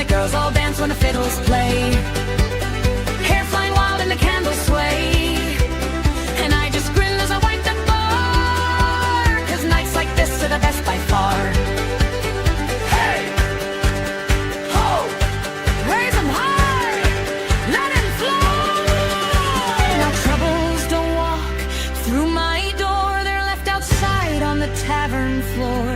the girls all dance when the fiddles play. Hair flying wild and the candles sway. And I just grin as I wipe the bar, 'cause nights like this are the best by far. Hey! Ho! Raise 'em high! Let 'em flow! Now troubles don't walk through my door, they're left outside on the tavern floor.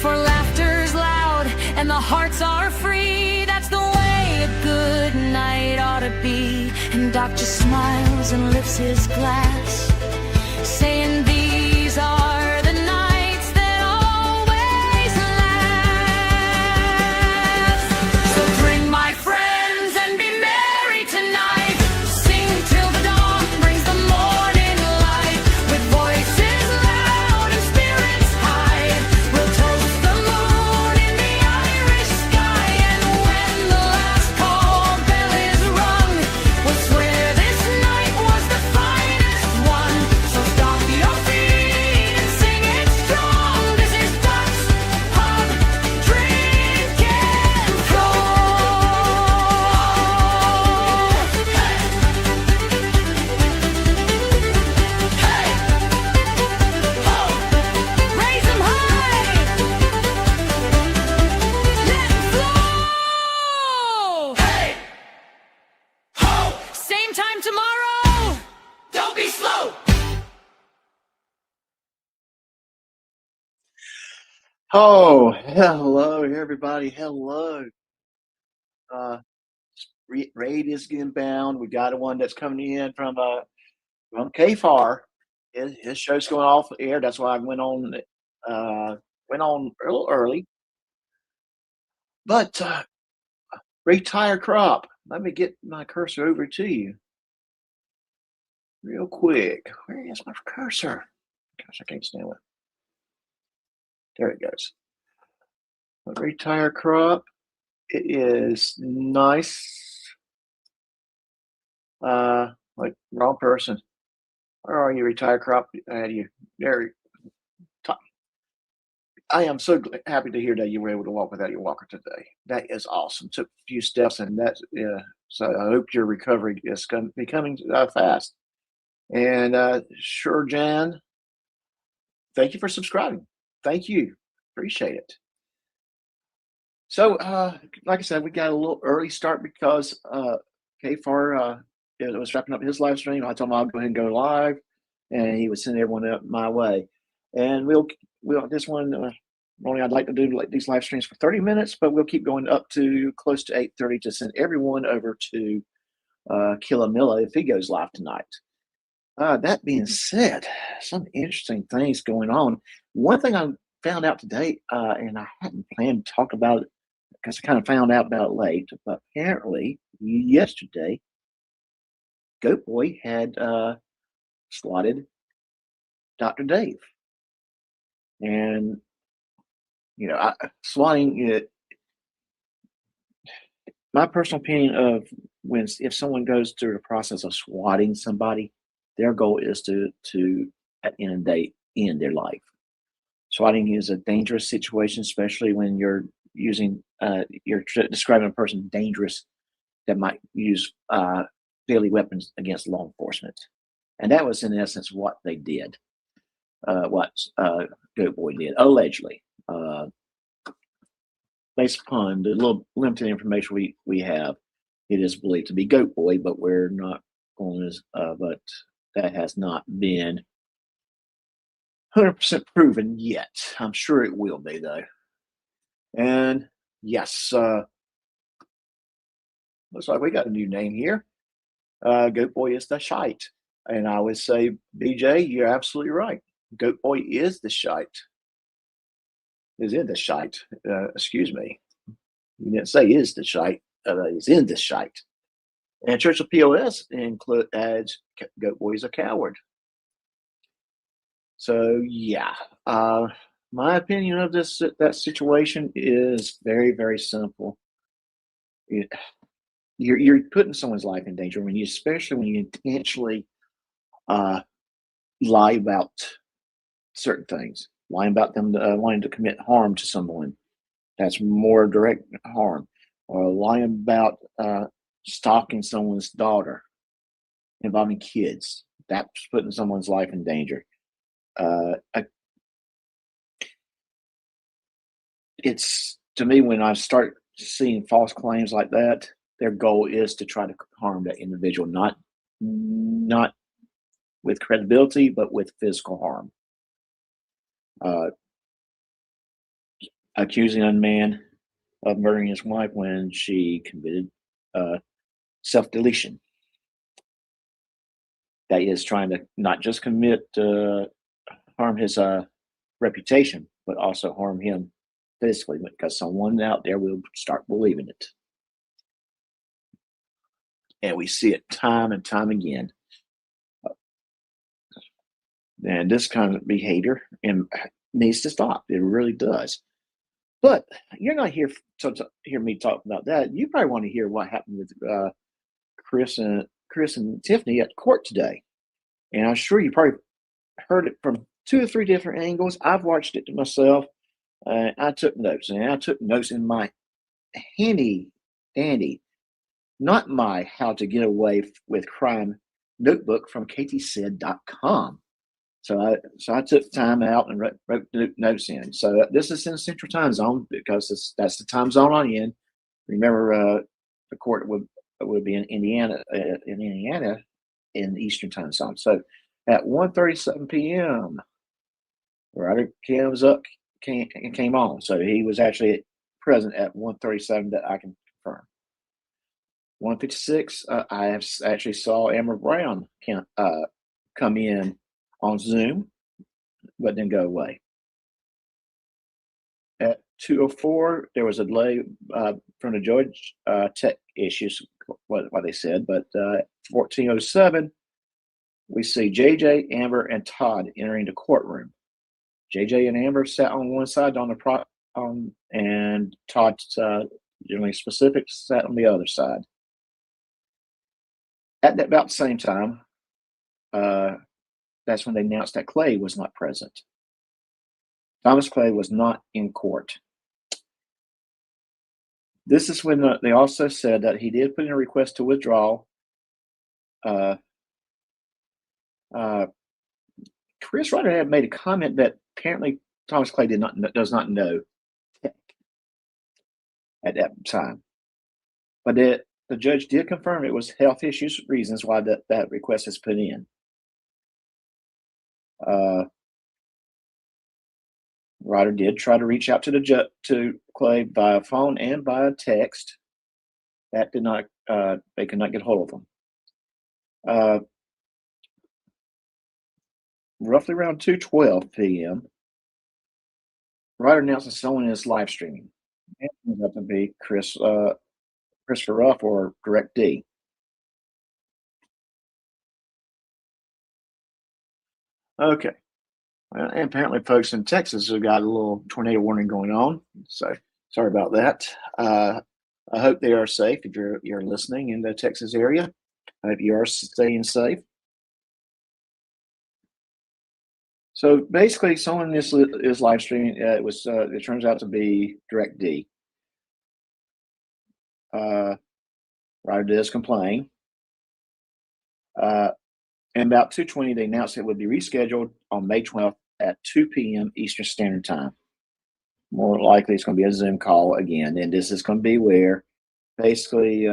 For laughter's loud and the hearts are free, that's the way a good night ought to be. And Doc just smiles and lifts his glass, saying these are the nights that always last. So bring my friends and be merry tonight. Sing till the dawn brings the morning light. With voices loud and spirits high, we'll toast the moon in the Irish sky. And when the last call bell is rung, we'll swear this night was the finest one. So stomp your feet and sing it strong. This is Doc's Pub Drink and Flow. Hey! Hey! Ho! Raise 'em high! Let 'em flow! Hey! Ho! Same time tomorrow! Don't be slow! Oh, hello, everybody. Hello. Raid is inbound. We got one that's coming in from KFAR. His show's going off the air. That's why I went on a little early. But Retire Crop. Let me get my cursor over to you real quick. Where is my cursor? Gosh, I can't stand it. There it goes. Retire Crop. It is nice. Like wrong person. Where are you, Retire Crop? I had you. There. I am so happy to hear that you were able to walk without your walker today. That is awesome. Took a few steps, and that's so I hope your recovery is becoming fast. And sure, Jan. Thank you for subscribing. Thank you. Appreciate it. So, like I said, we got a little early start because KFAR was wrapping up his live stream. I told him I'll go ahead and go live, and he would send everyone up my way. And we'll this one normally I'd like to do these live streams for 30 minutes, but we'll keep going up to close to 8:30 to send everyone over to Killamilla if he goes live tonight. That being said, some interesting things going on. One thing I found out today, and I hadn't planned to talk about it because I kind of found out about it late, but apparently yesterday, Goat Boy had slotted Dr. Dave. And, swatting it, my personal opinion of if someone goes through the process of swatting somebody, their goal is to at the end of the day, end their life. Swatting is a dangerous situation, especially when you're describing a person dangerous that might use deadly weapons against law enforcement. And that was in essence what they did, what Goat Boy did, allegedly. Based upon the little limited information we have, it is believed to be Goat Boy, but we're not going as, but that has not been 100% proven yet. I'm sure it will be, though. And yes, looks like we got a new name here. Goat Boy is the shite. And I would say, BJ, you're absolutely right. Goat Boy is the shite. Is in the shite. Excuse me. You didn't say is the shite. He's in the shite. And Church of POS adds Goat Boy is a coward. So yeah, my opinion of that situation is very, very simple. You're putting someone's life in danger especially when you intentionally lie about certain things, lying about them wanting to commit harm to someone. That's more direct harm. Or lying about stalking someone's daughter involving kids. That's putting someone's life in danger. Uh, it's to me when I start seeing false claims like that, their goal is to try to harm that individual, not with credibility, but with physical harm. Uh, accusing a man of murdering his wife when she committed uh, self deletion. That is trying to not just commit harm his reputation, but also harm him physically because someone out there will start believing it. And we see it time and time again. And this kind of behavior needs to stop. It really does. But you're not here to hear me talk about that. You probably want to hear what happened with Chris and Tiffany at court today. And I'm sure you probably heard it from 2 or 3 different angles. I've watched it myself. I took notes, and I took notes in my handy dandy, not my how to get away with crime notebook from ktsaid.com. So I took time out and wrote notes in. So this is in Central Time Zone because that's the time zone I'm in. Remember, the court would be in Indiana, in the Eastern Time Zone. So at 1:37 p.m., Reiter came on. So he was actually present at 1:37 that I can confirm. 1:56, I have actually saw Amber Brown come in on Zoom, but then go away. At 2:04, there was a delay from the judge, tech issues, what they said. But 14:07, we see JJ, Amber, and Todd entering the courtroom. JJ and Amber sat on one side and Todd, generally specific, sat on the other side. At about the same time, that's when they announced that Clay was not present. Thomas Clay was not in court. This is when they also said that he did put in a request to withdraw. Chris Reiter had made a comment that apparently Thomas Clay does not know tech at that time. But the judge did confirm it was health issues reasons why that request is put in. Reiter did try to reach out to Clay via phone and via text. That did not. They could not get hold of him. Roughly around 2:12 p.m., Reiter announced that someone is live streaming. It turns out to be Christopher Ruff or Direct D. Okay. And apparently, folks in Texas have got a little tornado warning going on. So sorry about that. I hope they are safe if you're listening in the Texas area. I hope you are staying safe. So basically, someone is live streaming. It turns out to be Direct D. Reiter does complain. And about 2:20, they announced it would be rescheduled on May 12th at 2 p.m. Eastern Standard Time. More likely, it's going to be a Zoom call again. And this is going to be where basically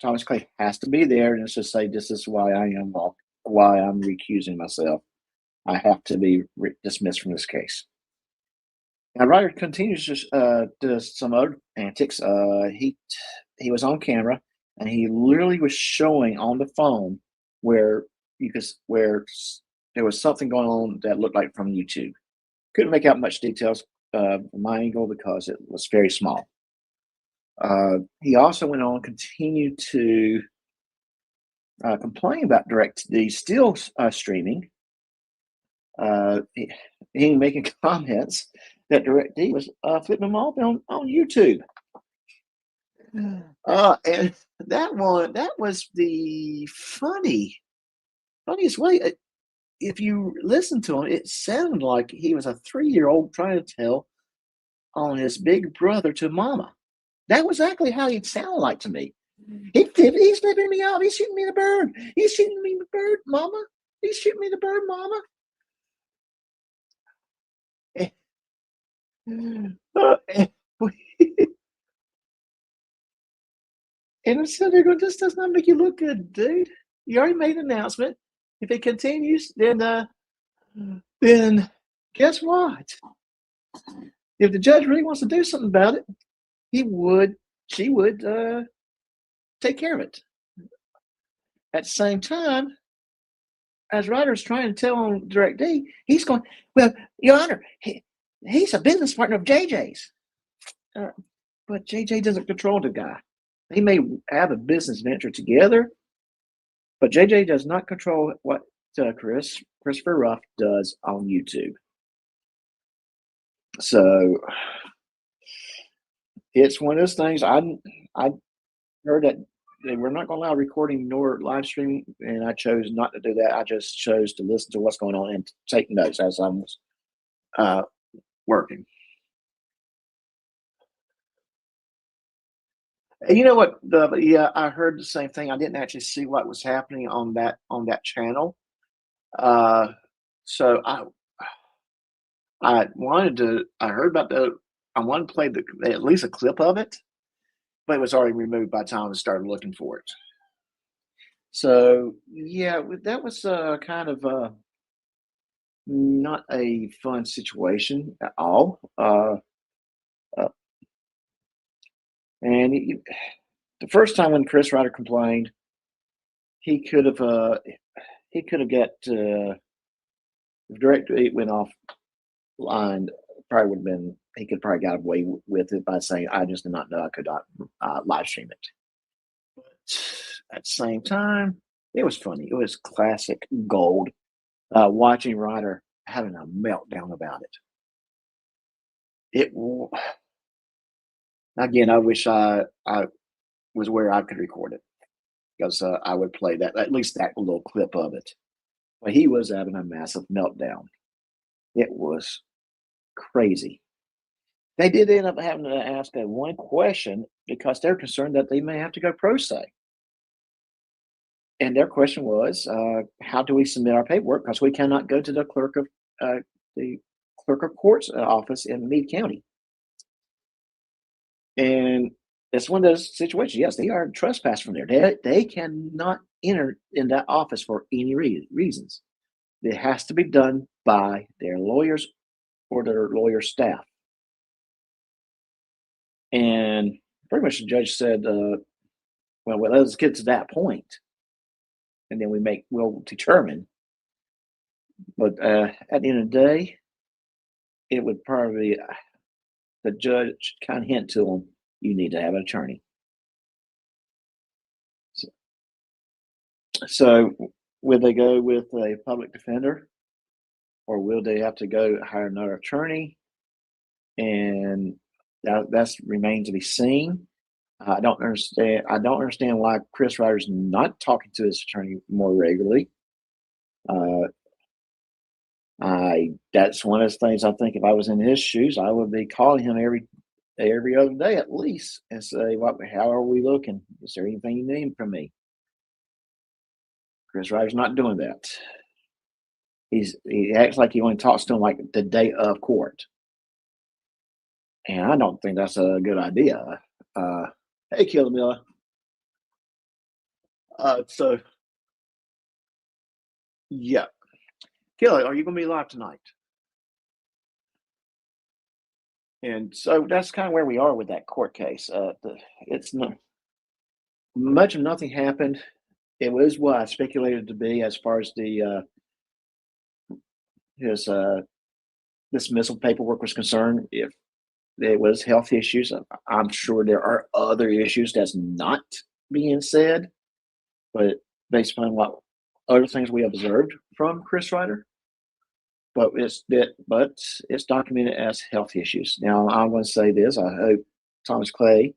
Thomas Clay has to be there and just say, this is why I'm recusing myself. I have to be dismissed from this case. Now, Reiter continues to do some other antics. He was on camera, and he literally was showing on the phone where there was something going on that looked like from YouTube. Couldn't make out much details from my angle because it was very small. He also went on, continued to complain about DirecTV still streaming. He making comments that DirecTV was flipping them off on YouTube. And that was the funniest way. If you listen to him, it sounded like he was a 3-year-old trying to tell on his big brother to Mama. That was exactly how he'd sound like to me. He's flipping me off. He's shooting me the bird. He's shooting me the bird, Mama. He's shooting me the bird, Mama. And I'm sitting there going, this does not make you look good, dude. You already made an announcement. If it continues, then guess what? If the judge really wants to do something about it, she would take care of it. At the same time, as Reiter's trying to tell on Direct D, he's going, well, Your Honor, he's a business partner of JJ's. But JJ doesn't control the guy. They may have a business venture together, but JJ does not control what Christopher Ruff does on YouTube. So it's one of those things. I heard that they were not going to allow recording nor live streaming, and I chose not to do that. I just chose to listen to what's going on and take notes as I was working. And you know what? Yeah, I heard the same thing. I didn't actually see what was happening on that channel. So I wanted to. I heard about I wanted to play at least a clip of it, but it was already removed by the time I started looking for it. So yeah, that was kind of not a fun situation at all. And the first time when Chris Reiter complained, he could have got if Direct 8 went offline, probably would have been he could probably got away with it by saying I just did not know I could not live stream it. But at the same time, it was funny. It was classic gold. Watching Reiter having a meltdown about it. Again, I wish I was where I could record it because I would play that at least that little clip of it. But he was having a massive meltdown. It was crazy. They did end up having to ask that one question because they're concerned that they may have to go pro se. And their question was, how do we submit our paperwork? Because we cannot go to the clerk of court's office in Meade County. And it's one of those situations. Yes, they are trespassed from there. They cannot enter in that office for any reasons. It has to be done by their lawyers or their lawyer staff. And pretty much the judge said, well, let's get to that point, and then we'll determine. But at the end of the day, it would probably the judge kind of hint to them, you need to have an attorney. So will they go with a public defender, or will they have to go hire another attorney? And that remains to be seen. I don't understand why Chris Reiter's not talking to his attorney more regularly. That's one of those things. I think if I was in his shoes, I would be calling him every other day at least and say, how are we looking? Is there anything you need from me? Chris Reiter's not doing that. He acts like he only talks to him like the day of court. And I don't think that's a good idea. Hey, Killamilla. So, yeah. Kelly, are you going to be live tonight? And so that's kind of where we are with that court case. It's not much of nothing happened. It was what I speculated to be as far as his dismissal paperwork was concerned. If it was health issues, I'm sure there are other issues that's not being said, but based upon what other things we observed from Chris Reiter, but it's documented as health issues. Now I'm going to say this: I hope Thomas Clay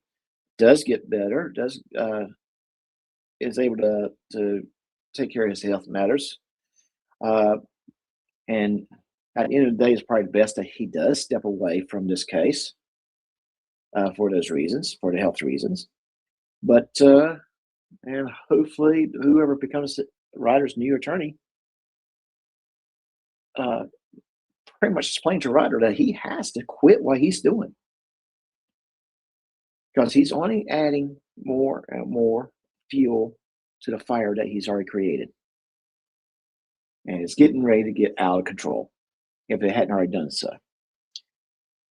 does get better, is able to take care of his health matters, and at the end of the day, it's probably best that he does step away from this case for those reasons, for the health reasons. But and hopefully, whoever becomes Reiter's new attorney, uh, pretty much explain to Reiter that he has to quit what he's doing because he's only adding more and more fuel to the fire that he's already created, and it's getting ready to get out of control if it hadn't already done so.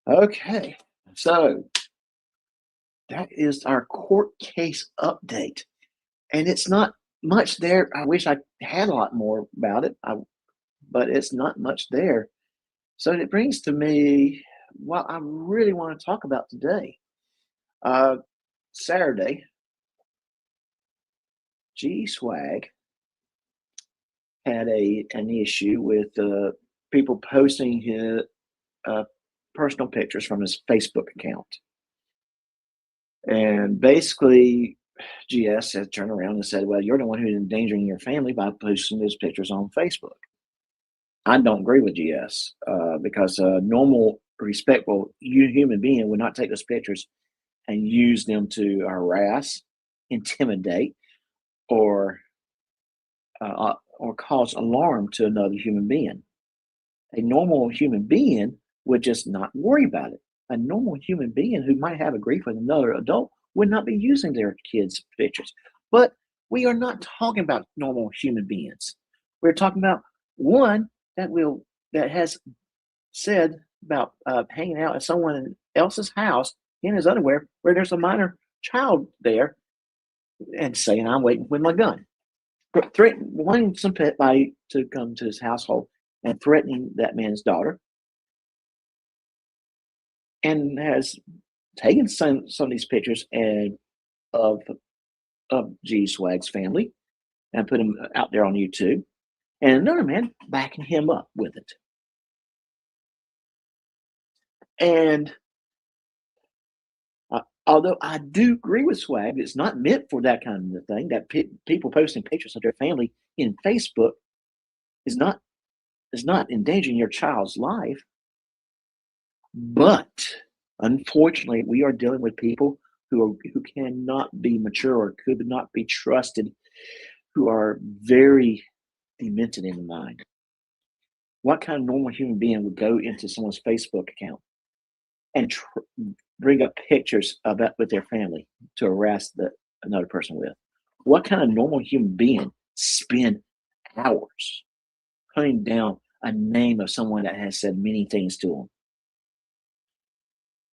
Okay, so that is our court case update, and it's not much there. I wish I had a lot more about it, but it's not much there. So it brings to me what I really want to talk about today. Saturday, G Swag had an issue with people posting his personal pictures from his Facebook account. And basically, GS had turned around and said, well, you're the one who's endangering your family by posting those pictures on Facebook. I don't agree with GS because a normal, respectful human being would not take those pictures and use them to harass, intimidate, or cause alarm to another human being. A normal human being would just not worry about it. A normal human being who might have a grief with another adult would not be using their kids' pictures. But we are not talking about normal human beings. We're talking about one that has said about hanging out at someone else's house in his underwear where there's a minor child there and saying, I'm waiting with my gun. Wanting somebody to come to his household and threatening that man's daughter, and has taken some of these pictures of G Swag's family and put them out there on YouTube, and another man backing him up with it. And although I do agree with Swag, it's not meant for that kind of thing. That people posting pictures of their family in Facebook is not endangering your child's life. But unfortunately, we are dealing with people who cannot be mature or could not be trusted, who are very demented in the mind. What kind of normal human being would go into someone's Facebook account and bring up pictures of that with their family to harass another person with? What kind of normal human being spend hours hunting down a name of someone that has said many things to them?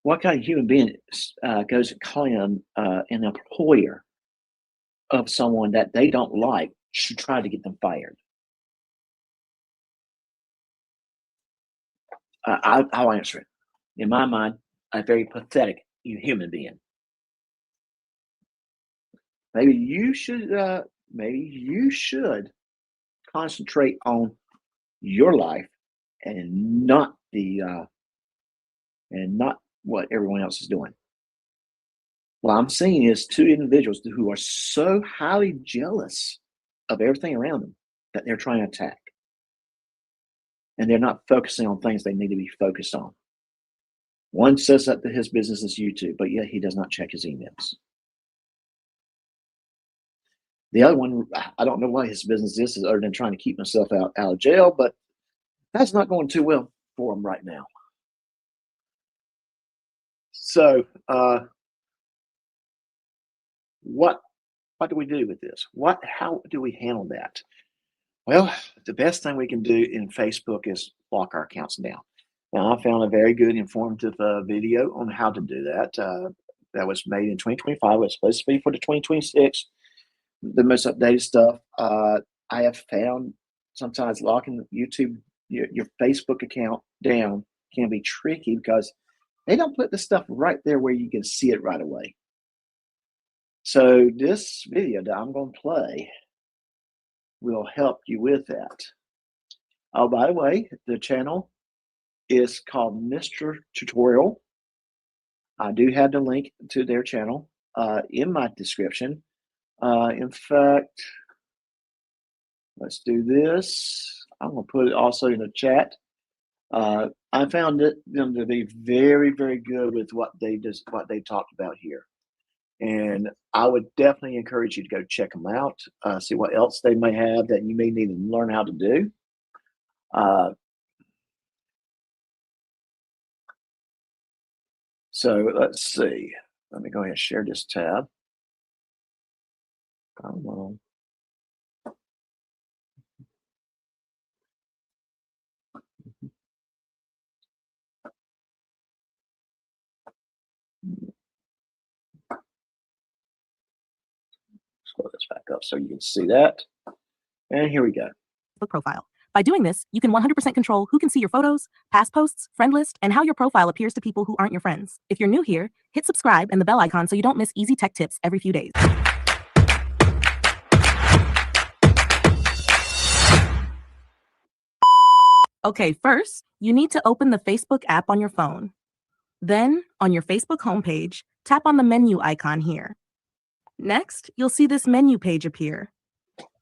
What kind of human being goes and calling an employer of someone that they don't like should try to get them fired? I'll answer it. In my mind, a very pathetic human being. Maybe you should concentrate on your life and not what everyone else is doing. What I'm seeing is two individuals who are so highly jealous of everything around them that they're trying to attack. And they're not focusing on things they need to be focused on. One says that his business is YouTube, but yet he does not check his emails. The other one, I don't know what his business is other than trying to keep himself out of jail, but that's not going too well for him right now. So, what do we do with this? How do we handle that? Well, the best thing we can do in Facebook is lock our accounts down. Now, I found a very good informative video on how to do that. That was made in 2025. It's supposed to be for the 2026, the most updated stuff. I have found sometimes locking YouTube, your Facebook account down can be tricky because they don't put the stuff right there where you can see it right away. So this video that I'm going to play will help you with that. Oh, by the way, the channel is called Mr. Tutorial. I do have the link to their channel in my description. In fact, let's do this. I'm going to put it also in the chat. I found them to be very, very good with what they talked about here. And I would definitely encourage you to go check them out, see what else they may have that you may need to learn how to do. So let's see. Let me go ahead and share this tab. Come on. Scroll this back up so you can see that. And here we go. Profile. By doing this, you can 100% control who can see your photos, past posts, friend list, and how your profile appears to people who aren't your friends. If you're new here, hit subscribe and the bell icon so you don't miss easy tech tips every few days. Okay, first, you need to open the Facebook app on your phone. Then, on your Facebook homepage, tap on the menu icon here. Next, you'll see this menu page appear.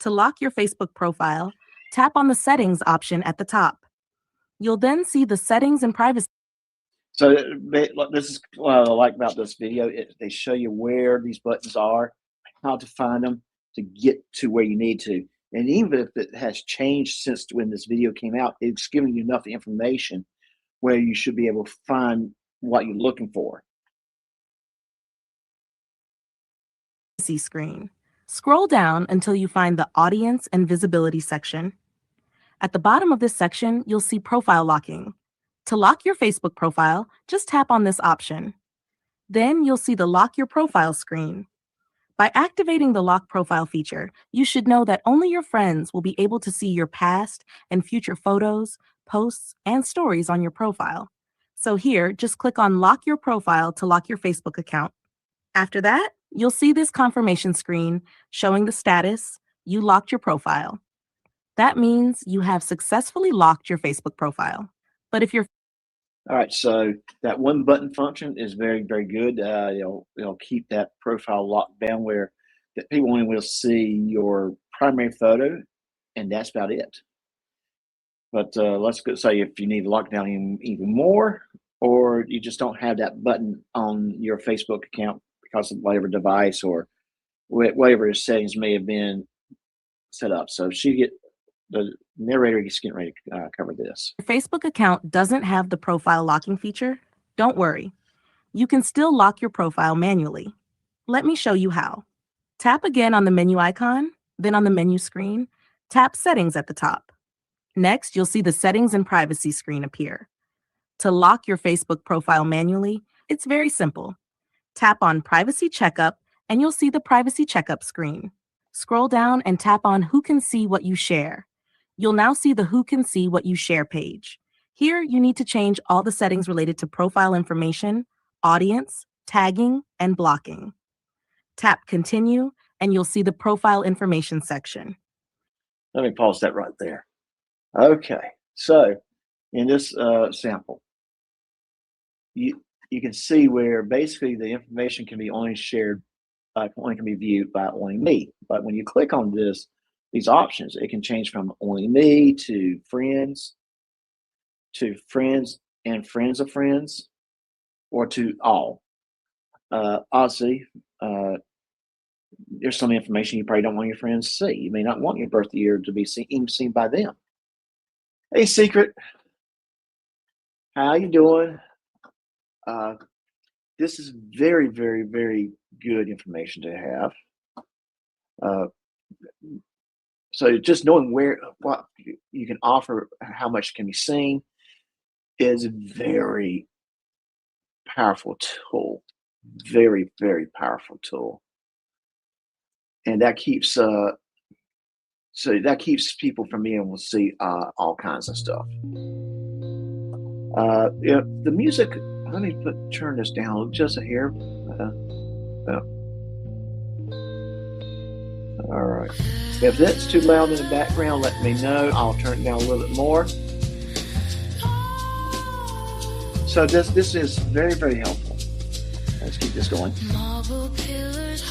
To lock your Facebook profile, tap on the settings option at the top. You'll then see the settings and privacy. So this is what I like about this video. They show you where these buttons are, how to find them to get to where you need to. And even if it has changed since when this video came out, it's giving you enough information where you should be able to find what you're looking for. Screen. Scroll down until you find the Audience and Visibility section. At the bottom of this section, you'll see Profile Locking. To lock your Facebook profile, just tap on this option. Then you'll see the Lock Your Profile screen. By activating the Lock Profile feature, you should know that only your friends will be able to see your past and future photos, posts, and stories on your profile. So here, just click on Lock Your Profile to lock your Facebook account. After that, you'll see this confirmation screen showing the status, you locked your profile. That means you have successfully locked your Facebook profile. But if you're All right, so that one button function is very, very good. It'll keep that profile locked down where that people only will see your primary photo, and that's about it. But let's go say if you need to lock down even more, or you just don't have that button on your Facebook account because of whatever device or whatever settings may have been set up. So the narrator is getting ready to cover this. Your Facebook account doesn't have the profile locking feature, don't worry. You can still lock your profile manually. Let me show you how. Tap again on the menu icon, then on the menu screen, tap Settings at the top. Next, you'll see the Settings and Privacy screen appear. To lock your Facebook profile manually, it's very simple. Tap on Privacy Checkup, and you'll see the Privacy Checkup screen. Scroll down and tap on Who Can See What You Share. You'll now see the Who Can See What You Share page. Here, you need to change all the settings related to profile information, audience, tagging, and blocking. Tap Continue, and you'll see the Profile Information section. Let me pause that right there. Okay, so in this sample, you can see where basically the information can be only shared, only can be viewed by only me. But when you click on these options, it can change from only me to friends and friends of friends, or to all. Obviously, there's some information you probably don't want your friends to see. You may not want your birthday year to be even seen by them. Hey, Secret, how you doing? This is very, very, very good information to have. So just knowing what you can offer, how much can be seen, is a very powerful tool. Very, very powerful tool. And that keeps people from being able to see all kinds of stuff. The music, let me turn this down just a hair. All right. If that's too loud in the background, let me know. I'll turn it down a little bit more. So this is very, very helpful. Let's keep this going.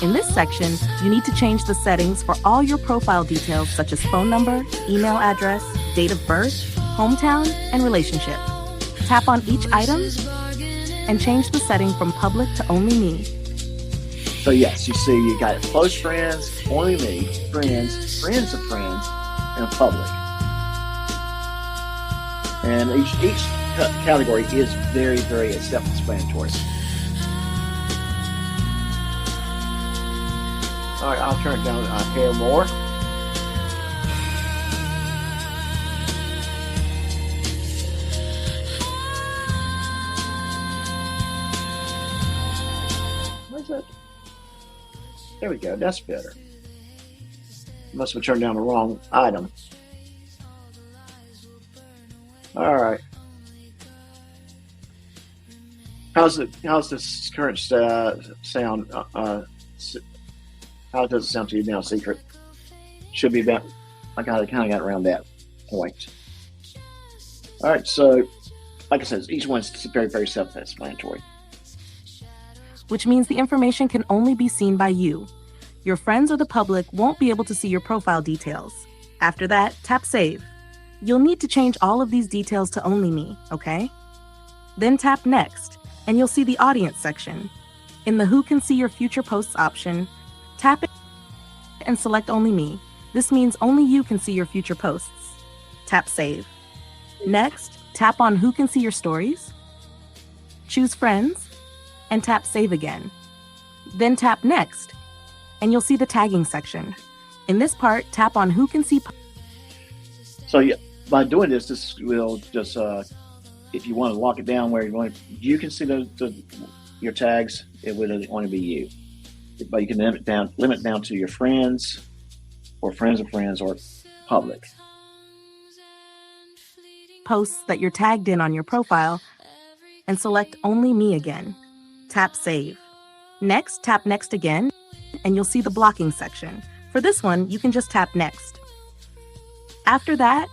In this section, you need to change the settings for all your profile details such as phone number, email address, date of birth, hometown, and relationship. Tap on each item and change the setting from public to only me. So yes, you see you got close friends, only me, friends, friends of friends, and public. And each category is very, very self-explanatory. All right, I'll turn it down a hair more. Where's that? There we go. That's better. Must have turned down the wrong item. All right. How's this current sound? How does it sound to you now, Secret? Should be about. I kind of got around that point. All right. So, like I said, each one's very, very self-explanatory. Which means the information can only be seen by you. Your friends or the public won't be able to see your profile details. After that, tap Save. You'll need to change all of these details to only me, okay? Then tap Next, and you'll see the Audience section. In the Who Can See Your Future Posts option, tap it and select Only Me. This means only you can see your future posts. Tap Save. Next, tap on Who Can See Your Stories. Choose Friends, and tap Save again. Then tap Next, and you'll see the tagging section. In this part, tap on Who Can See. So yeah, by doing this, this will just, if you want to lock it down where you can see your tags, it would only be you. But you can limit down to your friends, or friends of friends, or public. Posts that you're tagged in on your profile, and select Only Me again. Tap Save. Next, tap Next again, and you'll see the blocking section. For this one, you can just tap Next. After that,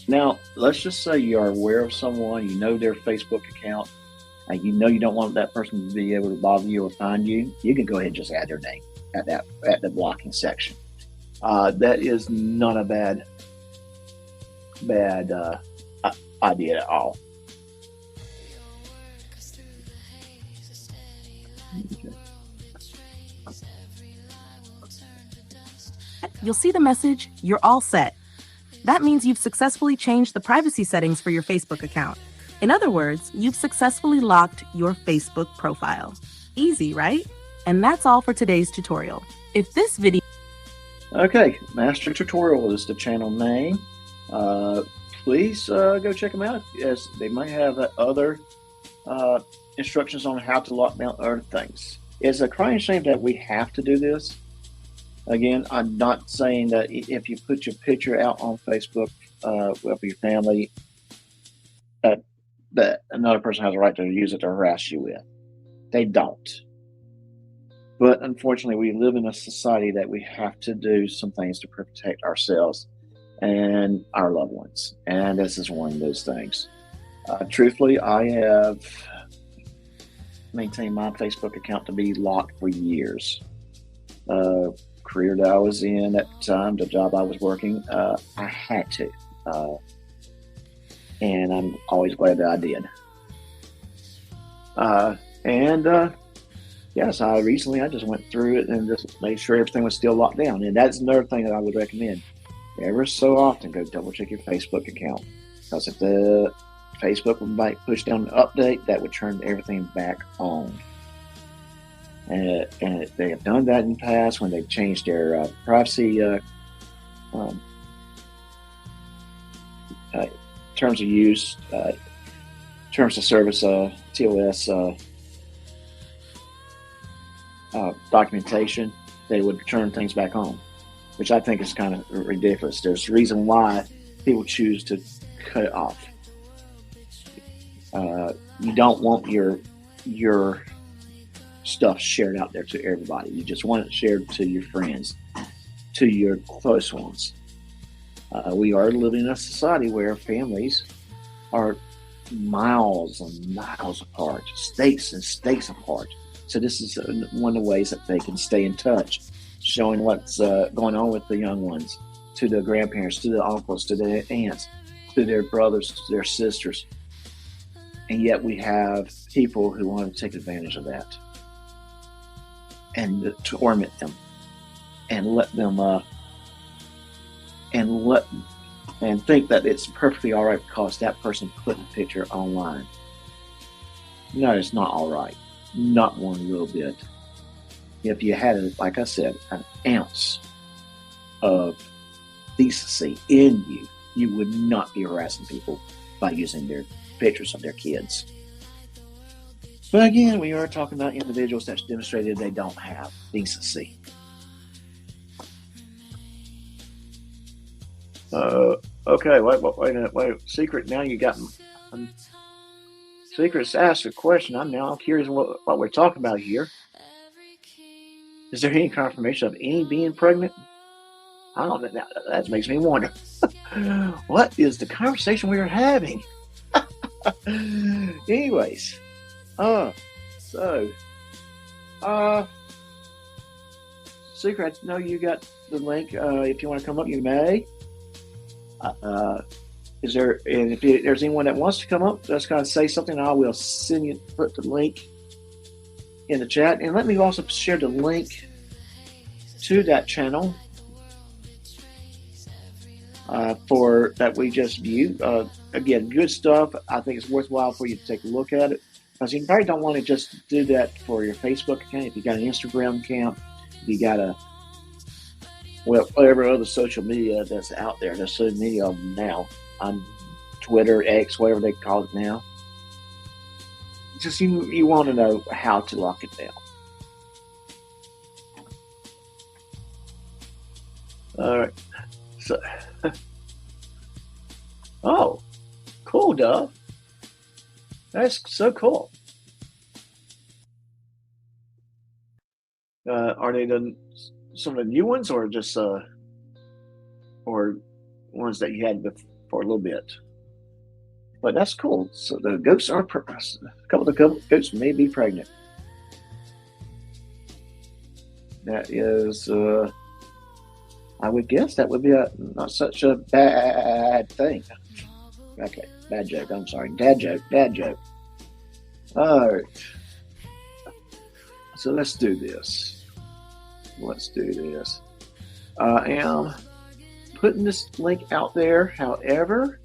now let's just say you are aware of someone, you know their Facebook account, and you know you don't want that person to be able to bother you or find you. You can go ahead and just add their name at the blocking section. That is not a bad idea at all. Okay. you'll see the message, "You're all set." That means you've successfully changed the privacy settings for your Facebook account. In other words, you've successfully locked your Facebook profile. Easy, right? And that's all for today's tutorial. If this video... Okay, Master Tutorial is the channel name. Please go check them out, as they might have other instructions on how to lock down other things. It's a crying shame that we have to do this. Again, I'm not saying that if you put your picture out on Facebook with your family, that another person has a right to use it to harass you with. They don't. But unfortunately, we live in a society that we have to do some things to protect ourselves and our loved ones. And this is one of those things. Truthfully, I have maintained my Facebook account to be locked for years. Career that I was in at the time, the job I was working, I had to. And I'm always glad that I did. Yes, I just went through it and just made sure everything was still locked down. And that's another thing that I would recommend. Ever so often, go double check your Facebook account. Because if the Facebook might push down an update, that would turn everything back on. And they have done that in the past when they've changed their privacy terms of use, terms of service, TOS documentation. They would turn things back on, which I think is kind of ridiculous. There's a reason why people choose to cut it off. You don't want your stuff shared out there to everybody. You just want it shared to your friends, to your close ones. We are living in a society where families are miles and miles apart, states and states apart. So this is one of the ways that they can stay in touch, showing what's going on with the young ones, to the grandparents, to the uncles, to their aunts, to their brothers, to their sisters. And yet we have people who want to take advantage of that and torment them and let them and think that it's perfectly all right because that person put the picture online. No, it's not all right. Not one little bit. If you had, like I said, an ounce of decency in you, you would not be harassing people by using their pictures of their kids. But again, we are talking about individuals that's demonstrated they don't have decency. Okay, wait a minute, Secret, now you got Secret's asked a question. I'm now curious what we're talking about here. Is there any confirmation of any being pregnant? I don't know. That makes me wonder. What is the conversation we are having? Anyways, Secret, I know you got the link. If you want to come up, you may. Is there? And if there's anyone that wants to come up, that's going to say something, I will put the link in the chat, and let me also share the link to that channel for that we just viewed. Again, good stuff. I think it's worthwhile for you to take a look at it, because you probably don't want to just do that for your Facebook account. If you got an Instagram account, if you got whatever other social media that's out there. There's so many of them now on Twitter, X, whatever they call it now. Just you want to know how to lock it down. All right. So, oh, cool, Dove. That's so cool. Are they some of the new ones, or just or ones that you had for a little bit? But that's cool. So the goats are a couple of the goats may be pregnant. That is, I would guess that would be not such a bad thing. Okay, bad joke. I'm sorry, dad joke. All right. So let's do this. I am putting this link out there. However,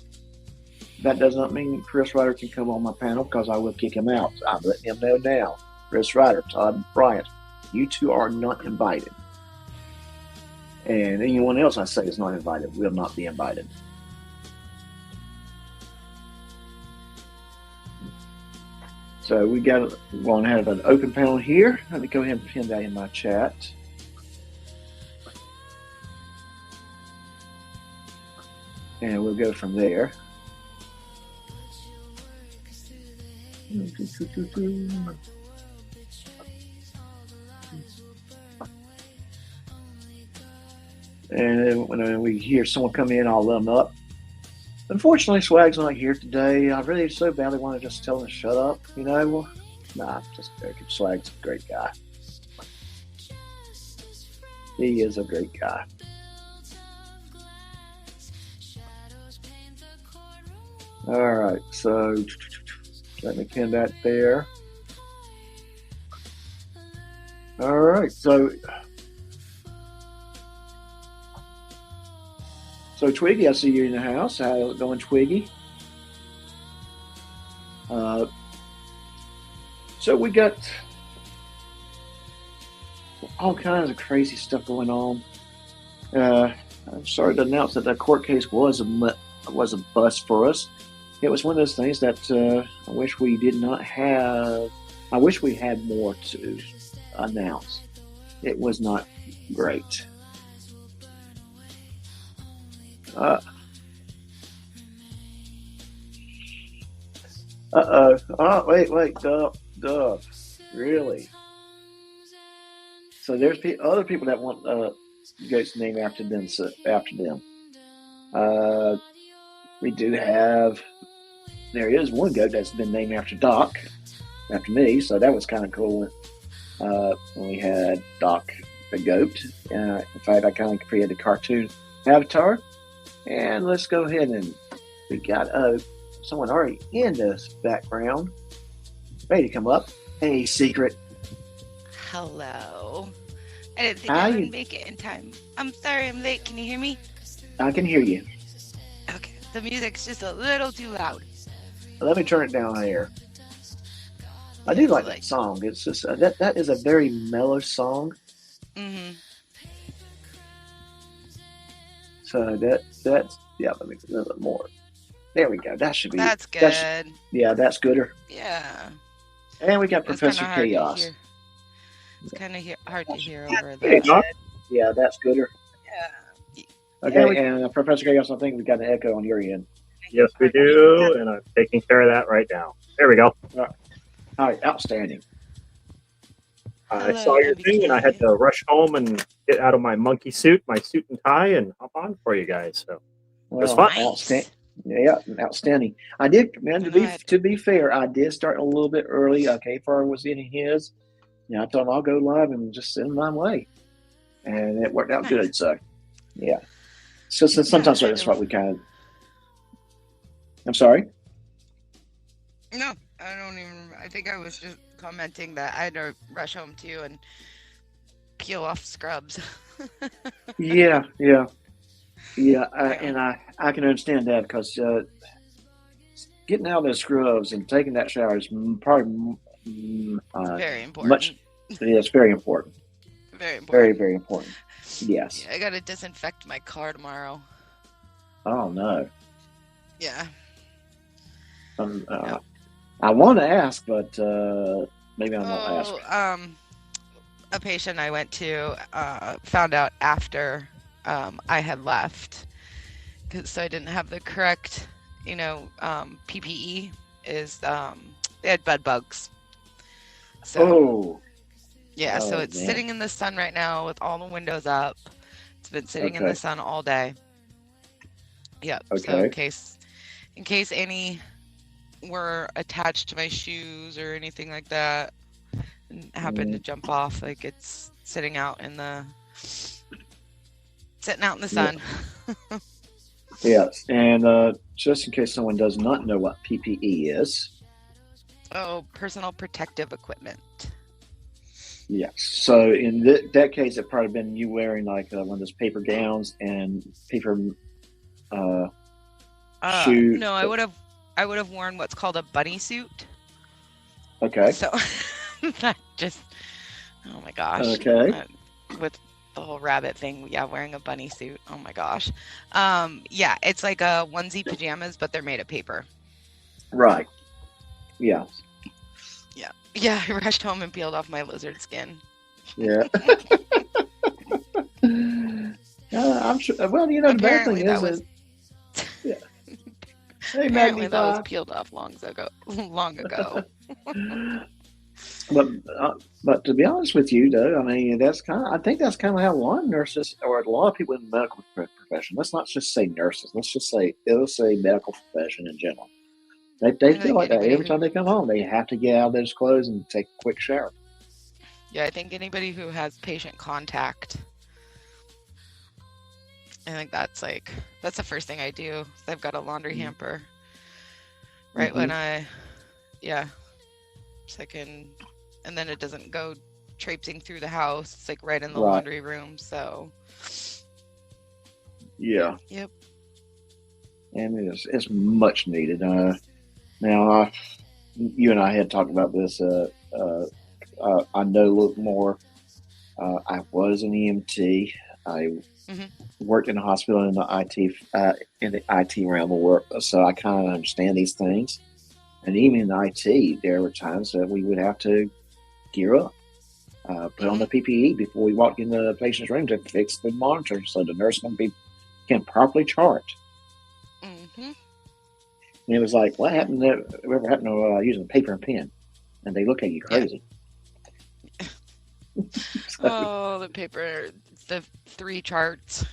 that does not mean Chris Reiter can come on my panel, because I will kick him out. I'm letting him know now. Chris Reiter, Todd Bryant, you two are not invited. And anyone else I say is not invited will not be invited. So we going to have an open panel here. Let me go ahead and pin that in my chat. And we'll go from there. And when we hear someone come in, I'll let them up. Unfortunately, Swag's not here today. I really so badly want to just tell him to shut up. You know, well, nah, just joking. Swag's a great guy. He is a great guy. All right, so let me pin that there. All right, so Twiggy, I see you in the house. How's it going, Twiggy? So we got all kinds of crazy stuff going on. I'm sorry to announce that the court case was a bust for us. It was one of those things that I wish we did not have. I wish we had more to announce. It was not great. Oh, wait, Dove. Really? So there's other people that want goats named after them. We do have. There is one goat that's been named after Doc, after me. So that was kind of cool when we had Doc the goat. In fact, I kind of created a cartoon avatar. And let's go ahead and we got someone already in this background, ready to come up. Hey, Secret. Hello. I didn't think How I you? would make it in time. I'm sorry I'm late. Can you hear me? I can hear you. Okay. The music's just a little too loud. Let me turn it down here. I Yeah, do so like that song. It's just that is a very mellow song. Mm-hmm. So that's yeah. Let me a little bit more. There we go. That should be. That's That's good. yeah. That's gooder. Yeah. And we got It was kind Professor of hard to Chaos. hear. It's kind of hard to hear over Hey, the. Doc. Yeah, that's gooder. Yeah. Okay, and Professor Chaos, I think we got an echo on your end. Yes, we do, and I'm taking care of that right now. There we go. All right, outstanding. I saw your thing, and I had to rush home and get out of my monkey suit, my suit and tie, and hop on for you guys. So was fun. Outstanding. Yeah, outstanding. I did, man. To be fair, I did start a little bit early. K-Far was in his. I told him I'll go live and just send my way, and it worked out good. So, yeah. So sometimes that's what we kind of. I'm sorry. No, I don't even. I think I was just commenting that I had to rush home too and peel off scrubs. Yeah. And I can understand that because getting out of the scrubs and taking that shower is probably very important. It's very important. Very important. Very, very important. Yes. Yeah, I gotta disinfect my car tomorrow. Oh no. Yeah. I want to ask, but maybe I won't ask. A patient I went to found out after I had left, so I didn't have the correct, PPE. They had bed bugs. So, so it's sitting in the sun right now with all the windows up. It's been sitting in the sun all day. Yep. Okay. So in case any were attached to my shoes or anything like that and happened to jump off, like it's sitting out in the sun. Yes, and just in case someone does not know what PPE is. Oh, personal protective equipment. Yes. So in that case, it probably been you wearing like one of those paper gowns and paper shoes. No, I would have worn what's called a bunny suit. Okay. So that just, oh my gosh. Okay. With the whole rabbit thing, wearing a bunny suit. Oh my gosh. It's like a onesie pajamas, but they're made of paper. Right. Yeah. Yeah, I rushed home and peeled off my lizard skin. Yeah. I'm sure. Well, the bad thing is, yeah. Hey, apparently that was peeled off long ago. But to be honest with you, though, I mean, I think that's kind of how a lot of nurses or a lot of people in the medical profession. Let's not just say nurses. Let's say medical profession in general. They feel like that every time they come home. They have to get out of those clothes and take a quick shower. Yeah, I think anybody who has patient contact, I think that's the first thing I do. I've got a laundry hamper right when so I can, and then it doesn't go traipsing through the house. It's like right in the laundry room. So yeah. Yep. And it's much needed. Now, you and I had talked about this. I know a little more. I was an EMT. I worked in a hospital in the IT realm of work, so I kind of understand these things. And even in IT, there were times that we would have to gear up, put on the PPE before we walked in the patient's room to fix the monitor, so the nurse can properly chart. Mm-hmm. And it was like, whatever happened to using paper and pen? And they look at you crazy. Oh, the paper, the 3 charts,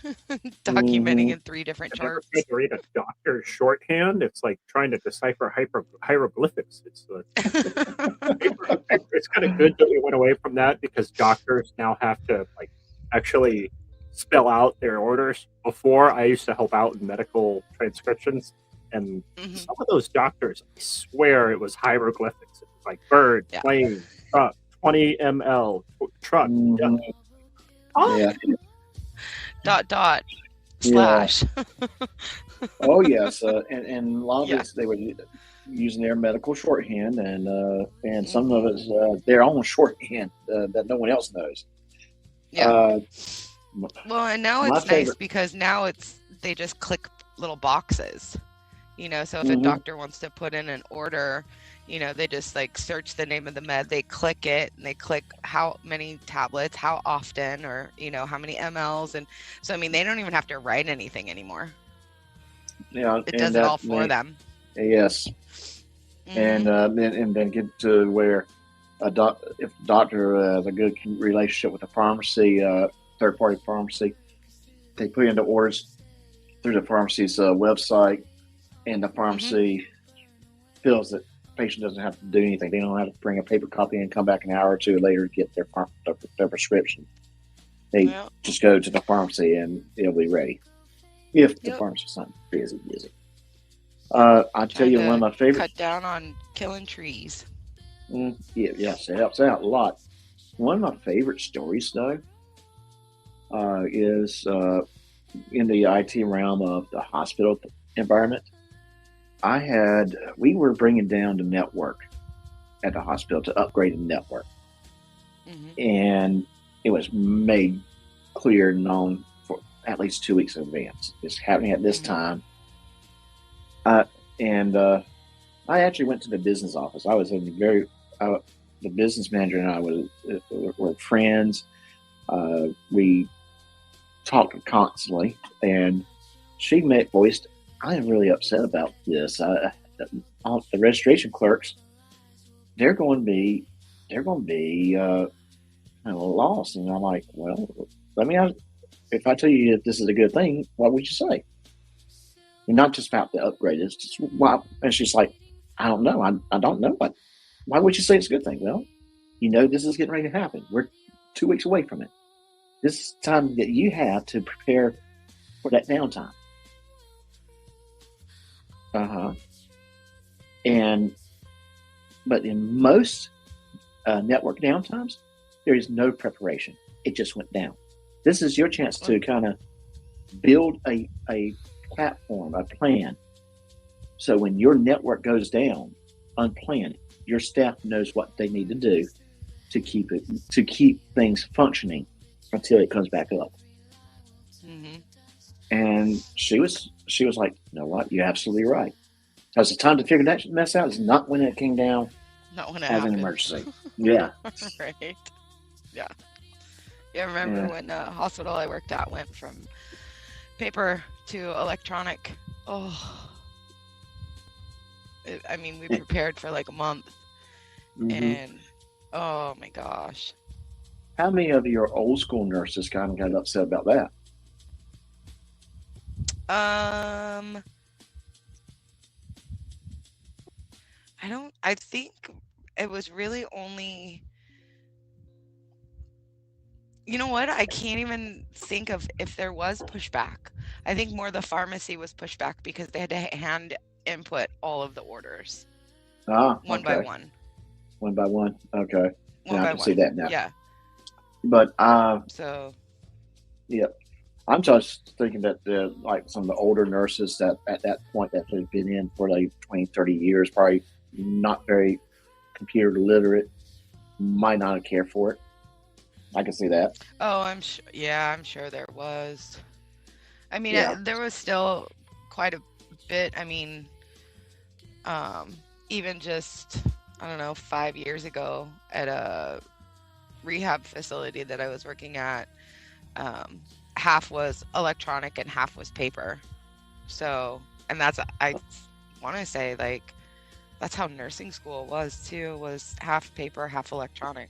documenting in 3 different charts. I never read a doctor's shorthand. It's like trying to decipher hieroglyphics. It's it's kind of good that we went away from that because doctors now have to actually spell out their orders. Before, I used to help out in medical transcriptions, And Mm-hmm. some of those doctors, I swear it was hieroglyphics. It was like bird, Yeah. plane, truck, 20 ml, truck. Mhm. Yeah. Dot Yeah. slash. Oh yes, and a lot of Yeah. it's they were using their medical shorthand, and some of Mhm. it's their own shorthand that no one else knows. Yeah. Uh, Well, and now my it's nice favorite. because now they just click little boxes. So if a Mhm. doctor wants to put in an order, they just like search the name of the med, they click it, and they click how many tablets, how often, or how many mLs, and so I mean they don't even have to write anything anymore. Yeah, It and does it all for them. yes, Mhm. and then get to where if the doctor has a good relationship with the pharmacy, third party pharmacy, they put in the orders through the pharmacy's website, and the pharmacy feels that the patient doesn't have to do anything. They don't have to bring a paper copy and come back an hour or two later to get their prescription. They Yep. just go to the pharmacy and it'll be ready. If the Yep. pharmacist's not busy. I tell Trying you, one of to my favorite. cut down on killing trees. Yes, it helps out a lot. One of my favorite stories, though, is in the IT realm of the hospital environment. We were bringing down the network at the hospital to upgrade the network. Mhm. And it was made clear and known for at least 2 weeks in advance. It's happening at this time. And I actually went to the business office. I was in the business manager and I were friends. We talked constantly, and she voiced, I am really upset about this. The registration clerks, they're going to be lost. And I'm like, well, if I tell you that this is a good thing, what would you say? And not just about the upgrade. It's just why. And she's like, I don't know. I don't know. Why would you say it's a good thing? Well, this is getting ready to happen. We're 2 weeks away from it. This is time that you have to prepare for that downtime. But in most network downtimes, there is no preparation. It just went down. This is your chance to kind of build a platform, a plan. So when your network goes down unplanned, your staff knows what they need to do to keep things functioning until it comes back up. Mhm. And she was like, you know what? You're absolutely right. So it's the time to figure that mess out. It's not when it came down Not when it as happened. an emergency. Yeah. Right. Yeah. Yeah, I remember when the hospital I worked at went from paper to electronic. Oh. We prepared for like a month. And oh my gosh. How many of your old school nurses kind of got upset about that? I think it was really only, you know what? I can't even think of if there was pushback. I think more the pharmacy was pushback because they had to hand input all of the orders. One by one. One by one. Okay. One now by I can one. see that now. Yeah. But so yeah. I'm just thinking that like some of the older nurses that at that point that have been in for like 20, 30 years, probably not very computer literate, might not care for it. I can see that. Oh, I'm sure. Yeah, I'm sure there was. Yeah. There was still quite a bit. Even just, I don't know, 5 years ago at a rehab facility that I was working at, half was electronic and half was paper. So, and I want to say like, that's how nursing school was too, was half paper, half electronic.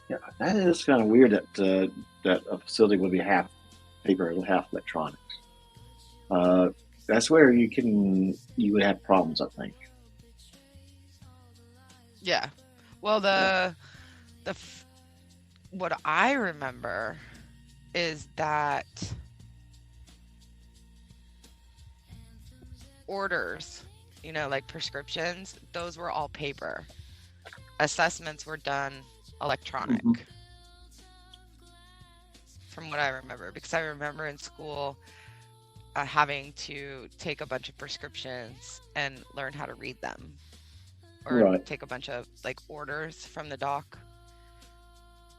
Yeah, that is kind of weird that a facility would be half paper and half electronics. That's where you would have problems, I think. Yeah. Well, what I remember is that orders, like prescriptions, those were all paper. Assessments were done electronic. From what I remember, because I remember in school having to take a bunch of prescriptions and learn how to read them, or take a bunch of like orders from the doc,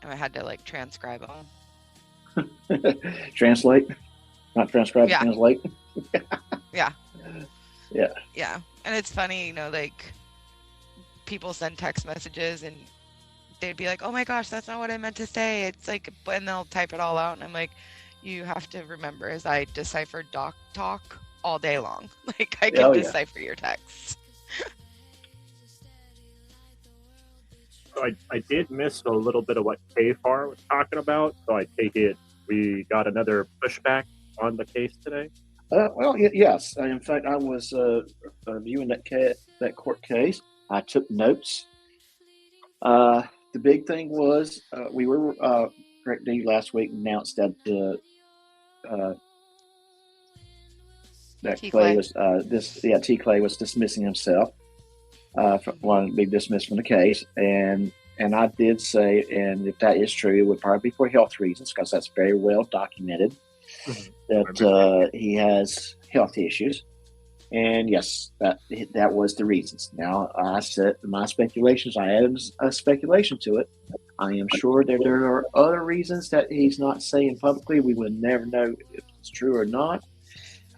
and I had to like transcribe them. Translate, not transcribe. Yeah. Translate. Yeah. Yeah. Yeah, and it's funny, like people send text messages and they'd be like, "Oh my gosh, that's not what I meant to say." It's like, and they'll type it all out, and I'm like, you have to remember, as I decipher doc talk all day long. Like I can decipher your texts. I did miss a little bit of what KFAR was talking about, so I take it we got another pushback on the case today. Well, yes. In fact, I was viewing that court case. I took notes. The big thing was we were correct. Last week announced that that Clay was T. Clay was dismissing himself. Wanted to be dismissed from the case, and I did say, and if that is true, it would probably be for health reasons, because that's very well documented. That he has health issues, and yes, that was the reasons. Now, I said my speculations. I added a speculation to it. I am sure that there are other reasons that he's not saying publicly. We would never know if it's true or not.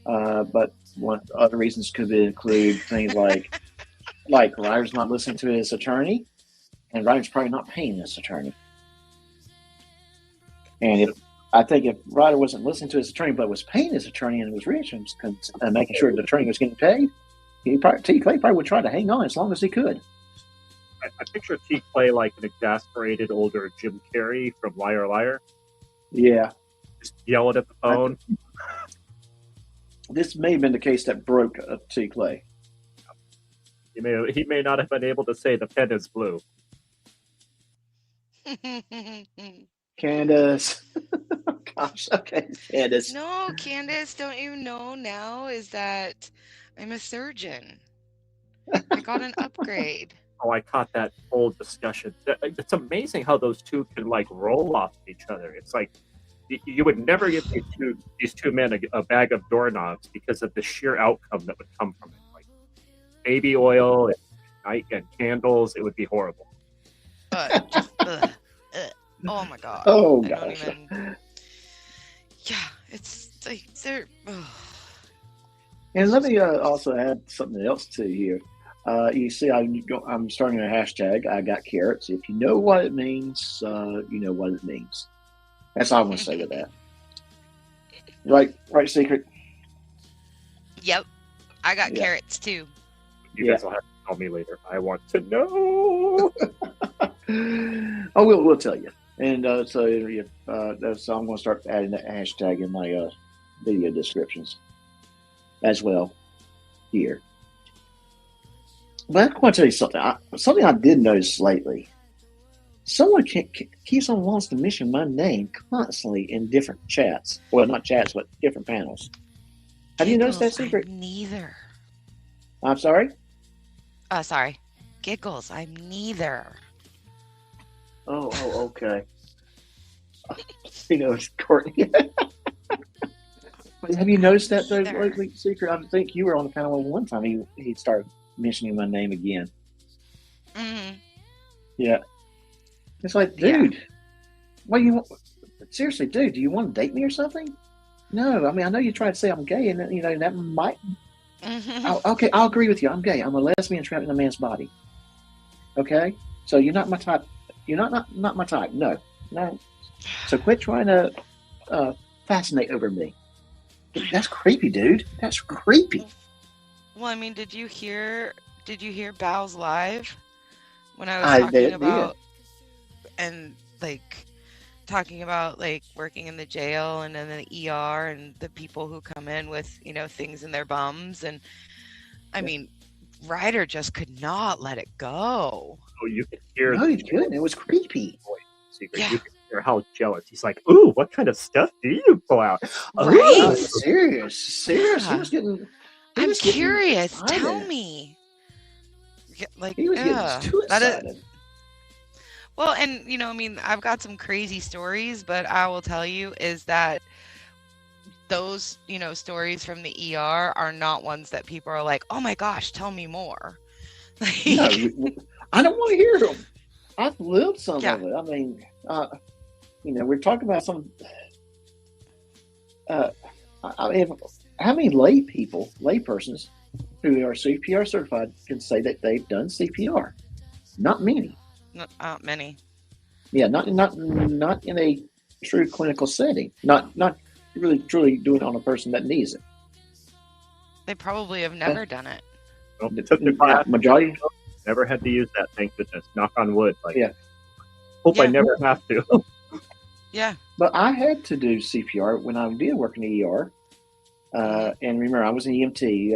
But one other reasons could include things like Reiter's not listening to his attorney, and Reiter's probably not paying his attorney. And I think if Reiter wasn't listening to his attorney, but was paying his attorney and was rich and making sure the attorney was getting paid, T. Clay probably would try to hang on as long as he could. I picture T. Clay like an exasperated older Jim Carrey from Liar Liar. Yeah. Just yelling at the phone. This may have been the case that broke T. Clay. He may not have been able to say the pen is blue. Candace. Gosh, okay, Candace. No, Candace, don't you know now is that I'm a surgeon. I got an upgrade. Oh, I caught that whole discussion. It's amazing how those two can like roll off each other. It's like you would never give these two men a bag of doorknobs because of the sheer outcome that would come from it. Like baby oil and candles, it would be horrible. Oh my god. Oh gosh. Yeah, it's like they're. And let me also add something else to here. You see, I'm starting a hashtag. I got carrots. If you know what it means, you know what it means. That's all I'm going to say to that. Right, Secret? Yep. I got carrots too. You guys will have to tell me later. I want to know. Oh, we'll tell you. And so I'm going to start adding that hashtag in my video descriptions as well here. But I want to tell you something. Something I did notice lately. Someone keeps on wants to mention my name constantly in different chats. Well, not chats, but different panels. Have you noticed that, Secret? I'm neither. I'm sorry? Sorry. Giggles. I'm neither. Oh, okay. It's Courtney. Have you noticed that though lately, Secret? I think you were on the panel one time. He started mentioning my name again. Mm-hmm. Yeah. It's like, dude, what do you want? Seriously, dude, do you want to date me or something? No, I mean, I know you tried to say I'm gay, and that might. Okay, I'll agree with you. I'm gay. I'm a lesbian trapped in a man's body. Okay, so you're not my type. You're not my type. No. So quit trying to fascinate over me. That's creepy, dude. That's creepy. Well, I mean, did you hear Bow's live when I was talking about and like talking about like working in the jail and in the ER and the people who come in with things in their bums, and I mean, Reiter just could not let it go. Oh, you could hear. No, he couldn't. It was creepy. Secret. Yeah. You could hear how jealous he's like. Ooh, what kind of stuff do you pull out? Right? Serious. He was getting. I'm curious. Tell me. Like, he was getting too excited. Well, and I mean, I've got some crazy stories, but I will tell you is that those, stories from the ER are not ones that people are like, oh my gosh, tell me more. No, I don't want to hear them. I've lived some Yeah. of it. I mean, we're talking about some. I mean, how many laypersons who are CPR certified can say that they've done CPR? Not many. Not many. Yeah, not in a true clinical setting. Not really truly doing it on a person that needs it. They probably have never done it. Well, it took the class. Majority never had to use that. Thank goodness. Knock on wood. Like, yeah. Hope I never have to. Yeah. But I had to do CPR when I did work in the ER. And remember, I was an EMT,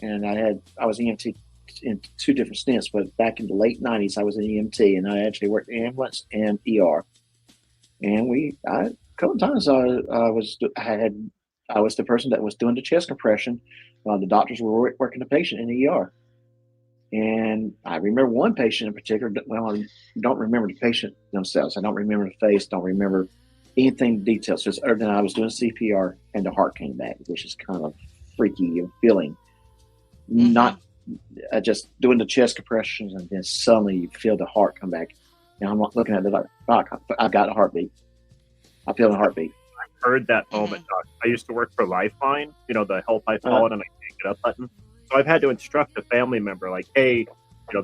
and I was EMT in 2 different stints. But back in the late '90s, I was an EMT, and I actually worked in ambulance and ER. And a couple of times I was the person that was doing the chest compression while the doctors were working the patient in the ER. And I remember one patient in particular. Well, I don't remember the patient themselves. I don't remember the face. Don't remember anything details. Just other than I was doing CPR and the heart came back, which is kind of freaky and feeling. Mm-hmm. Not just doing the chest compressions and then suddenly you feel the heart come back. Now I'm not looking at the doc. I've got a heartbeat. I feel a heartbeat. I've heard that moment, Doc. I used to work for Lifeline. The help I've fallen and I can't get up button. So I've had to instruct a family member, like, hey,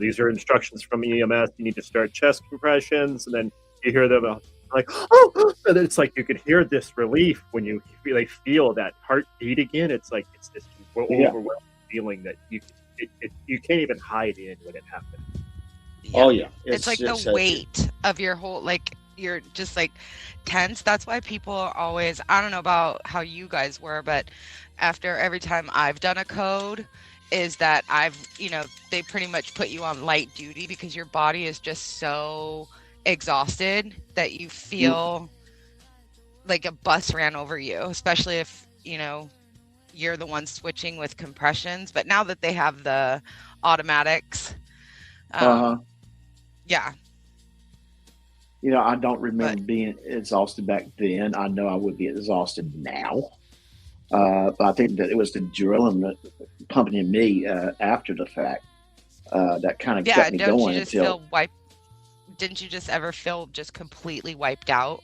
these are instructions from EMS. You need to start chest compressions. And then you hear them like, oh, and then it's like you could hear this relief when you really feel that heartbeat again. It's like it's this overwhelming feeling that you can't even hide in when it happens. Yeah. Oh yeah, it's like the weight of your whole, like, you're just like tense. That's why people are always, I don't know about how you guys were, but after every time I've done a code is that they pretty much put you on light duty because your body is just so exhausted that you feel like a bus ran over you, especially if you're the one switching with compressions. But now that they have the automatics, yeah. I don't remember being exhausted back then. I know I would be exhausted now. But I think that it was the adrenaline pumping in me after the fact that kind of kept me going until. Didn't you just ever feel just completely wiped out?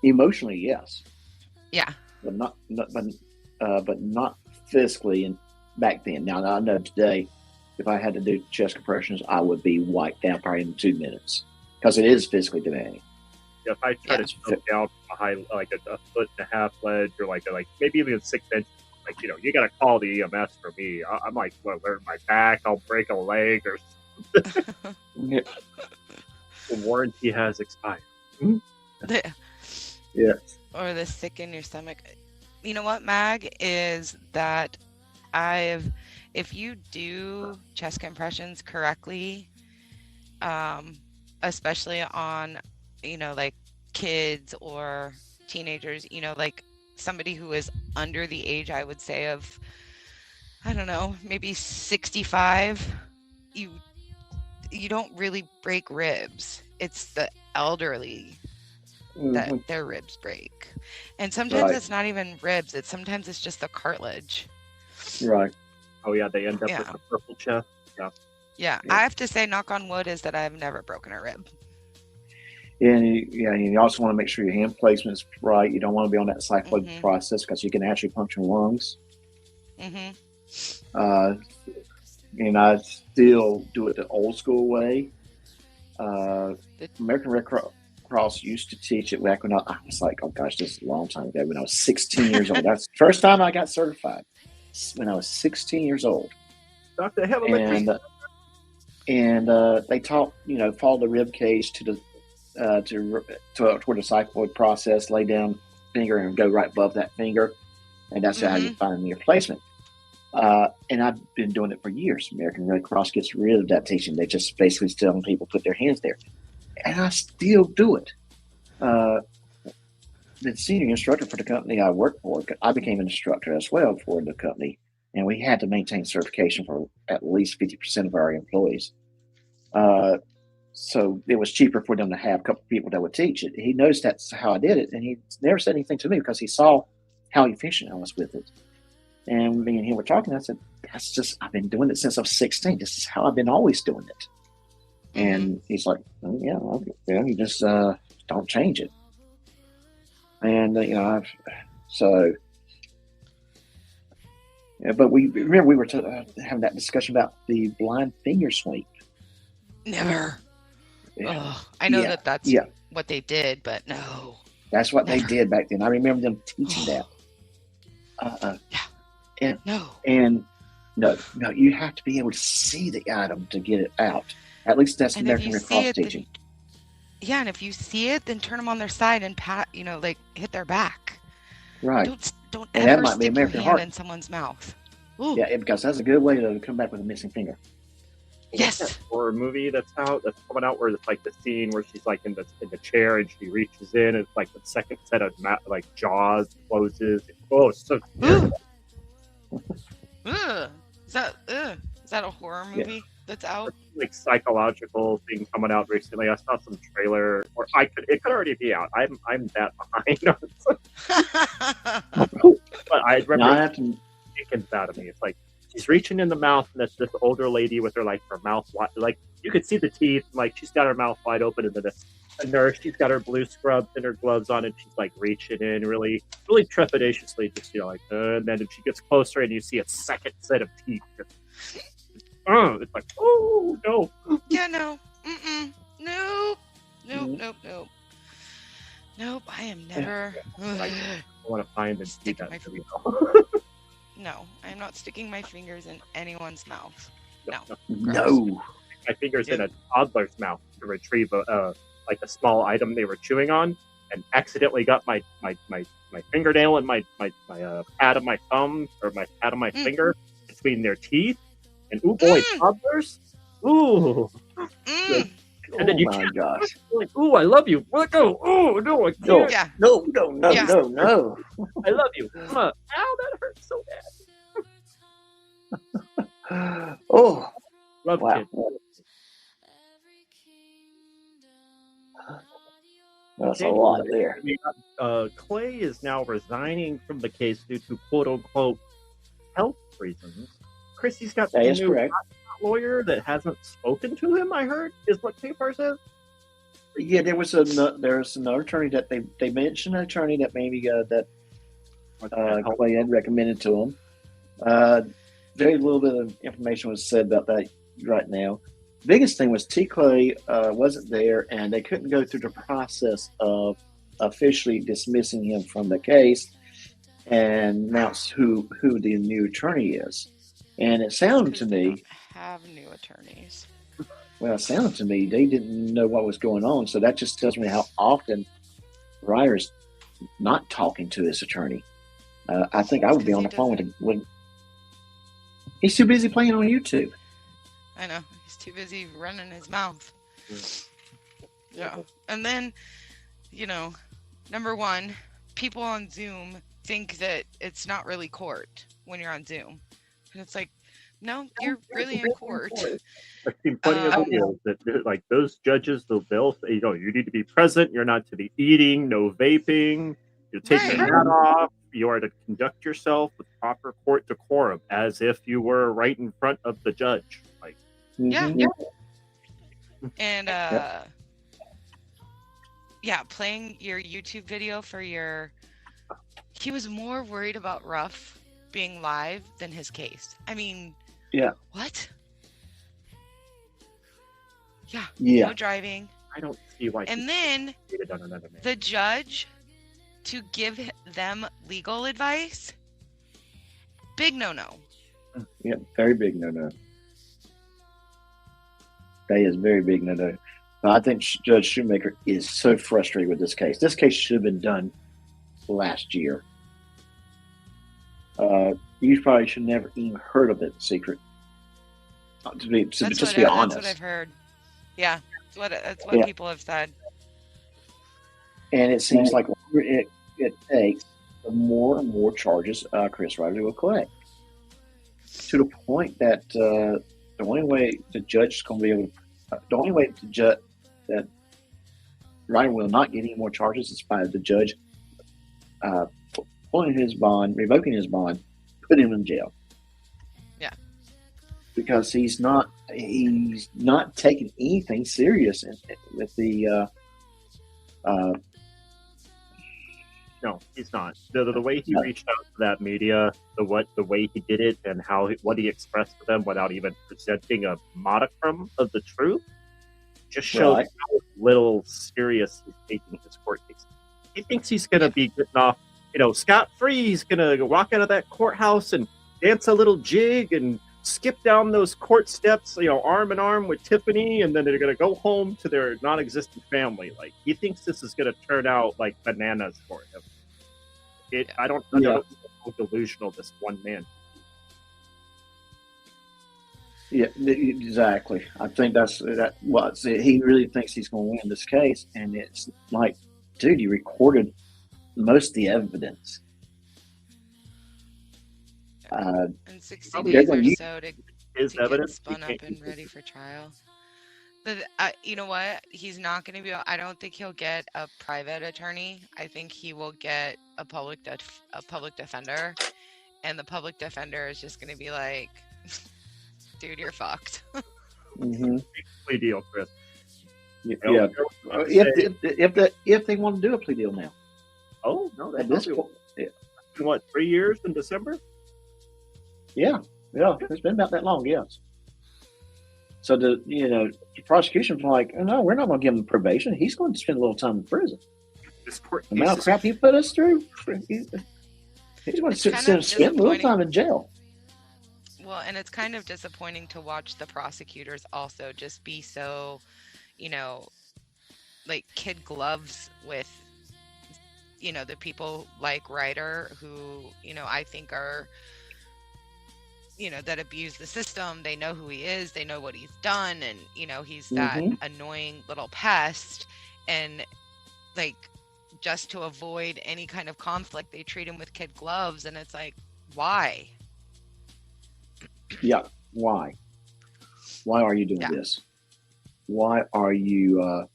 Emotionally, yes. Yeah. But not physically. And back then, now I know today, if I had to do chest compressions, I would be wiped out probably in 2 minutes because it is physically demanding. Yeah, if I try to jump down behind like a 1.5 foot ledge or like maybe even 6 inches, like you got to call the EMS for me. I'm like, learn my back, I'll break a leg or something. Yeah. The warranty has expired. Yeah. Or the sick in your stomach. You know what, Mag, is that if you do chest compressions correctly, especially on, like kids or teenagers, like somebody who is under the age, I would say, of, I don't know, maybe 65, you don't really break ribs. It's the elderly that their ribs break. And sometimes it's not even ribs. Sometimes it's just the cartilage. Right. Oh yeah, they end up with a purple chest. Yeah. I have to say, knock on wood, is that I've never broken a rib. And you also want to make sure your hand placement is right. You don't want to be on that cyclic process because you can actually puncture lungs. And I still do it the old school way. American Red Cross used to teach it back when I was like, oh gosh, this is a long time ago, when I was 16 years old. That's the first time I got certified, when I was 16 years old. Dr. And they taught, follow the rib cage to the toward the cycloid process, lay down finger and go right above that finger, and that's how you find your placement. And I've been doing it for years. American Red Cross gets rid of that teaching. They just basically telling people put their hands there, and I still do it. The senior instructor for the company I work for, I became an instructor as well for the company. and we had to maintain certification for at least 50% of our employees. So it was cheaper for them to have a couple of people that would teach it. He knows that's how I did it, and he never said anything to me because he saw how efficient I was with it. And me and him were talking. I said, "That's just I've been doing it since I was 16. This is how I've been always doing it." And he's like, "Oh, yeah, okay. Yeah, you just don't change it." And yeah, but we remember we were having that discussion about the blind finger sweep. Never. Yeah. Oh, I know that's what they did, but no. That's what they did back then. I remember them teaching that. And no, you have to be able to see the item to get it out. At least that's American Red Cross teaching. And if you see it, then turn them on their side and pat, like hit their back. Right. Don't and ever that might stick be American your Heart hand in someone's mouth. Ooh. Yeah, because that's a good way to come back with a missing finger. Yes. Horror movie that's coming out where it's like the scene where she's like in the chair and she reaches in and it's like the second set of like jaws closes. Oh, it's so scary. Is that a horror movie that's out? Like psychological thing coming out recently. I saw some trailer, or it could already be out. I'm that behind. But I remember thinking that of me. It's like she's reaching in the mouth, and this older lady with her mouth wide, like you could see the teeth, like she's got her mouth wide open, and then a nurse, she's got her blue scrubs and her gloves on, and she's like reaching in really, really trepidatiously, just and then she gets closer, and you see a second set of teeth. It's like, oh no. Yeah, no. Nope. I am never. I want to find and see that. No, I am not sticking my fingers in anyone's mouth. No. My fingers in a toddler's mouth to retrieve a small item they were chewing on, and accidentally got my fingernail and my pad of my thumb or my pad of my finger between their teeth. And ooh boy, toddlers. Ooh. And then my gosh. You're like, ooh, I love you. Let go. Oh no, I can't. Yeah. No. I love you. Ow, that hurts so bad. Oh, Love wow. kids. That's a lot there. Clay is now resigning from the case due to quote unquote health reasons. Chrissy's got a new lawyer that hasn't spoken to him, I heard, is what Taper says. Yeah, there's another attorney that they mentioned, an attorney that maybe Clay had recommended to him. Very little bit of information was said about that right now. Biggest thing was T. Clay wasn't there, and they couldn't go through the process of officially dismissing him from the case and announce who the new attorney is. And it sounded to me have new attorneys. Well, it sounded to me they didn't know what was going on, so that just tells me how often Reiter's not talking to his attorney. I think I would be on the phone with him when he's too busy playing on YouTube. I know, he's too busy running his mouth. Yeah, and then number one, people on Zoom think that it's not really court when you're on Zoom. And it's like, no, you're really in court. I've seen plenty of videos that, like, those judges, they'll say, you need to be present, you're not to be eating, no vaping, you're taking your hat off, you are to conduct yourself with proper court decorum, as if you were right in front of the judge. Like, yeah. And playing your YouTube video for he was more worried about Ruff being live than his case. I mean, what? Yeah. No driving. I don't see why. And then the judge to give them legal advice. Big no-no. Yeah, very big no-no. That is very big no-no. I think Judge Shoemaker is so frustrated with this case. This case should have been done last year. You probably should never even heard of it, Secret. To be honest. That's what I've heard. Yeah, that's what people have said. And it seems like the longer it takes, the more and more charges Chris Reiter will collect. to the point that the only way the judge is going to be able to, the only way that Reiter will not get any more charges is by the judge pulling his bond, revoking his bond, putting him in jail. Yeah. Because he's not taking anything serious with the. No, he's not. The way he reached out to that media, the way he did it, and what he expressed to them without even presenting a modicum of the truth, just shows how little serious he's taking his court case. He thinks he's going to be getting off, scot-free. He's going to walk out of that courthouse and dance a little jig and skip down those court steps, arm in arm with Tiffany, and then they're going to go home to their non-existent family. Like, he thinks this is going to turn out like bananas for him. I don't know how delusional this one man. Yeah, exactly. I think he really thinks he's going to win this case, and it's like, dude, you recorded most of the evidence. And 60 days or so to get spun up and ready for trial. But you know what? He's not going to be. I don't think he'll get a private attorney. I think he will get a public defender, and the public defender is just going to be like, "Dude, you're fucked." Mm-hmm. Plea deal, Chris. Yeah. If they want to do a plea deal now. Oh no, at this point, what, 3 years in December? Yeah, it's been about that long, yes. So the prosecution's like, oh, no, we're not going to give him probation. He's going to spend a little time in prison. The amount of crap he put us through, he's going to spend a little time in jail. Well, and it's kind of disappointing to watch the prosecutors also just be so, like kid gloves with, the people like Reiter who, I think are, that abuse the system. They know who he is. They know what he's done. And, he's that annoying little pest. And like, just to avoid any kind of conflict, they treat him with kid gloves. And it's like, why? Yeah. Why? Why are you doing this? Why are you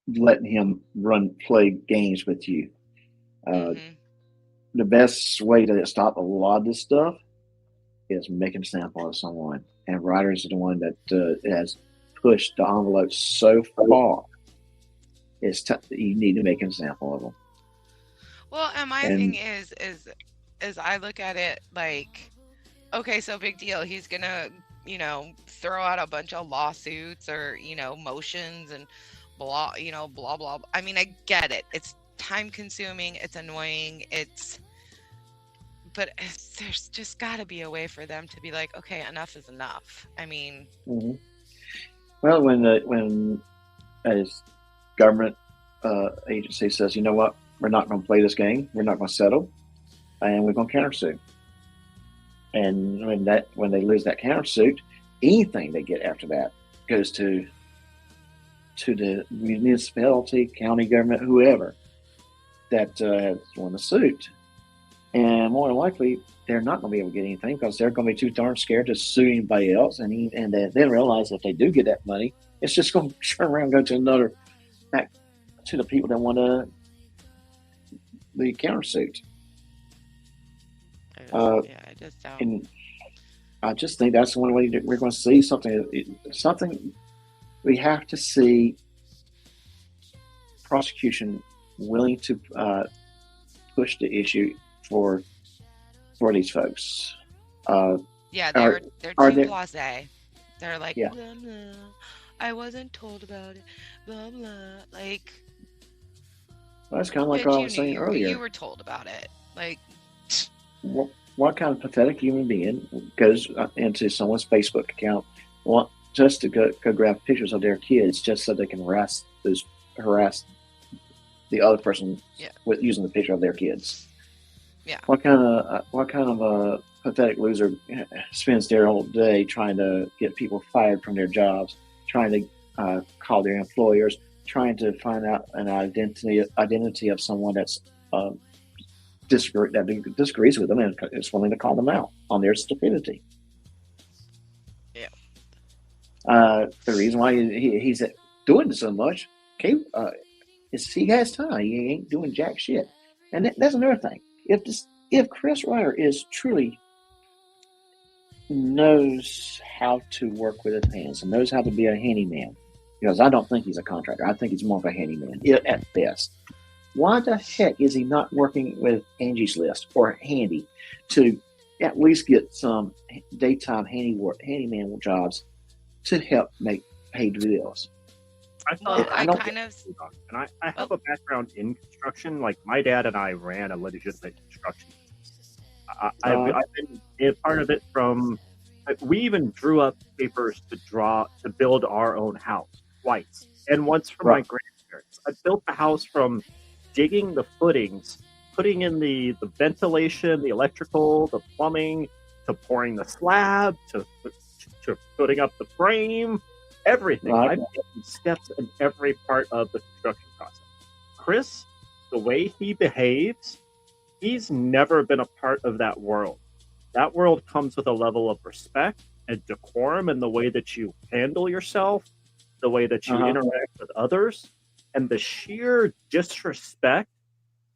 letting him play games with you? The best way to stop a lot of this stuff is making a sample of someone. And Reiter is the one that has pushed the envelope so far. You need to make an example of them. Well, and my thing is I look at it like, okay, so big deal. He's gonna, throw out a bunch of lawsuits or, motions and blah, blah, blah. I mean, I get it. It's time consuming. It's annoying. But there's just got to be a way for them to be like, okay, enough is enough. I mean, well, when a government agency says, you know what, we're not going to play this game, we're not going to settle, and we're going to countersue. And when they lose that countersuit, anything they get after that goes to the municipality, county government, whoever that has won the suit. And more than likely, they're not going to be able to get anything because they're going to be too darn scared to sue anybody else. And then realize if they do get that money, it's just going to turn around and go back to the people that want the countersuit. I just don't. And I just think that's the only way that we're going to see something. We have to see prosecution willing to push the issue for these folks. They're too blasé. They're like, blah, blah. I wasn't told about it, blah blah. Like, well, that's kind of like what I was saying earlier. You were told about it. Like, what kind of pathetic human being goes into someone's Facebook account just to go grab pictures of their kids just so they can harass the other person with using the picture of their kids? Yeah. What kind of a pathetic loser spends their whole day trying to get people fired from their jobs, trying to call their employers, trying to find out an identity of someone that's disagrees with them and is willing to call them out on their stupidity. Yeah. The reason why he's doing so much, is he has time. He ain't doing jack shit. And that's another thing. If Chris Reiter is truly knows how to work with his hands and knows how to be a handyman, because I don't think he's a contractor. I think he's more of a handyman at best. Why the heck is he not working with Angie's List or Handy to at least get some daytime handyman jobs to help pay the bills? I have a background in construction. Like my dad and I ran a legitimate construction business. I've been a part of it from. We even drew up papers to build our own house twice, and once for my grandparents. I built the house from digging the footings, putting in the ventilation, the electrical, the plumbing, to pouring the slab, to putting up the frame. Everything. Right. I've taken steps in every part of the construction process. Chris, the way he behaves, he's never been a part of that world. That world comes with a level of respect and decorum in the way that you handle yourself, the way that you interact with others, and the sheer disrespect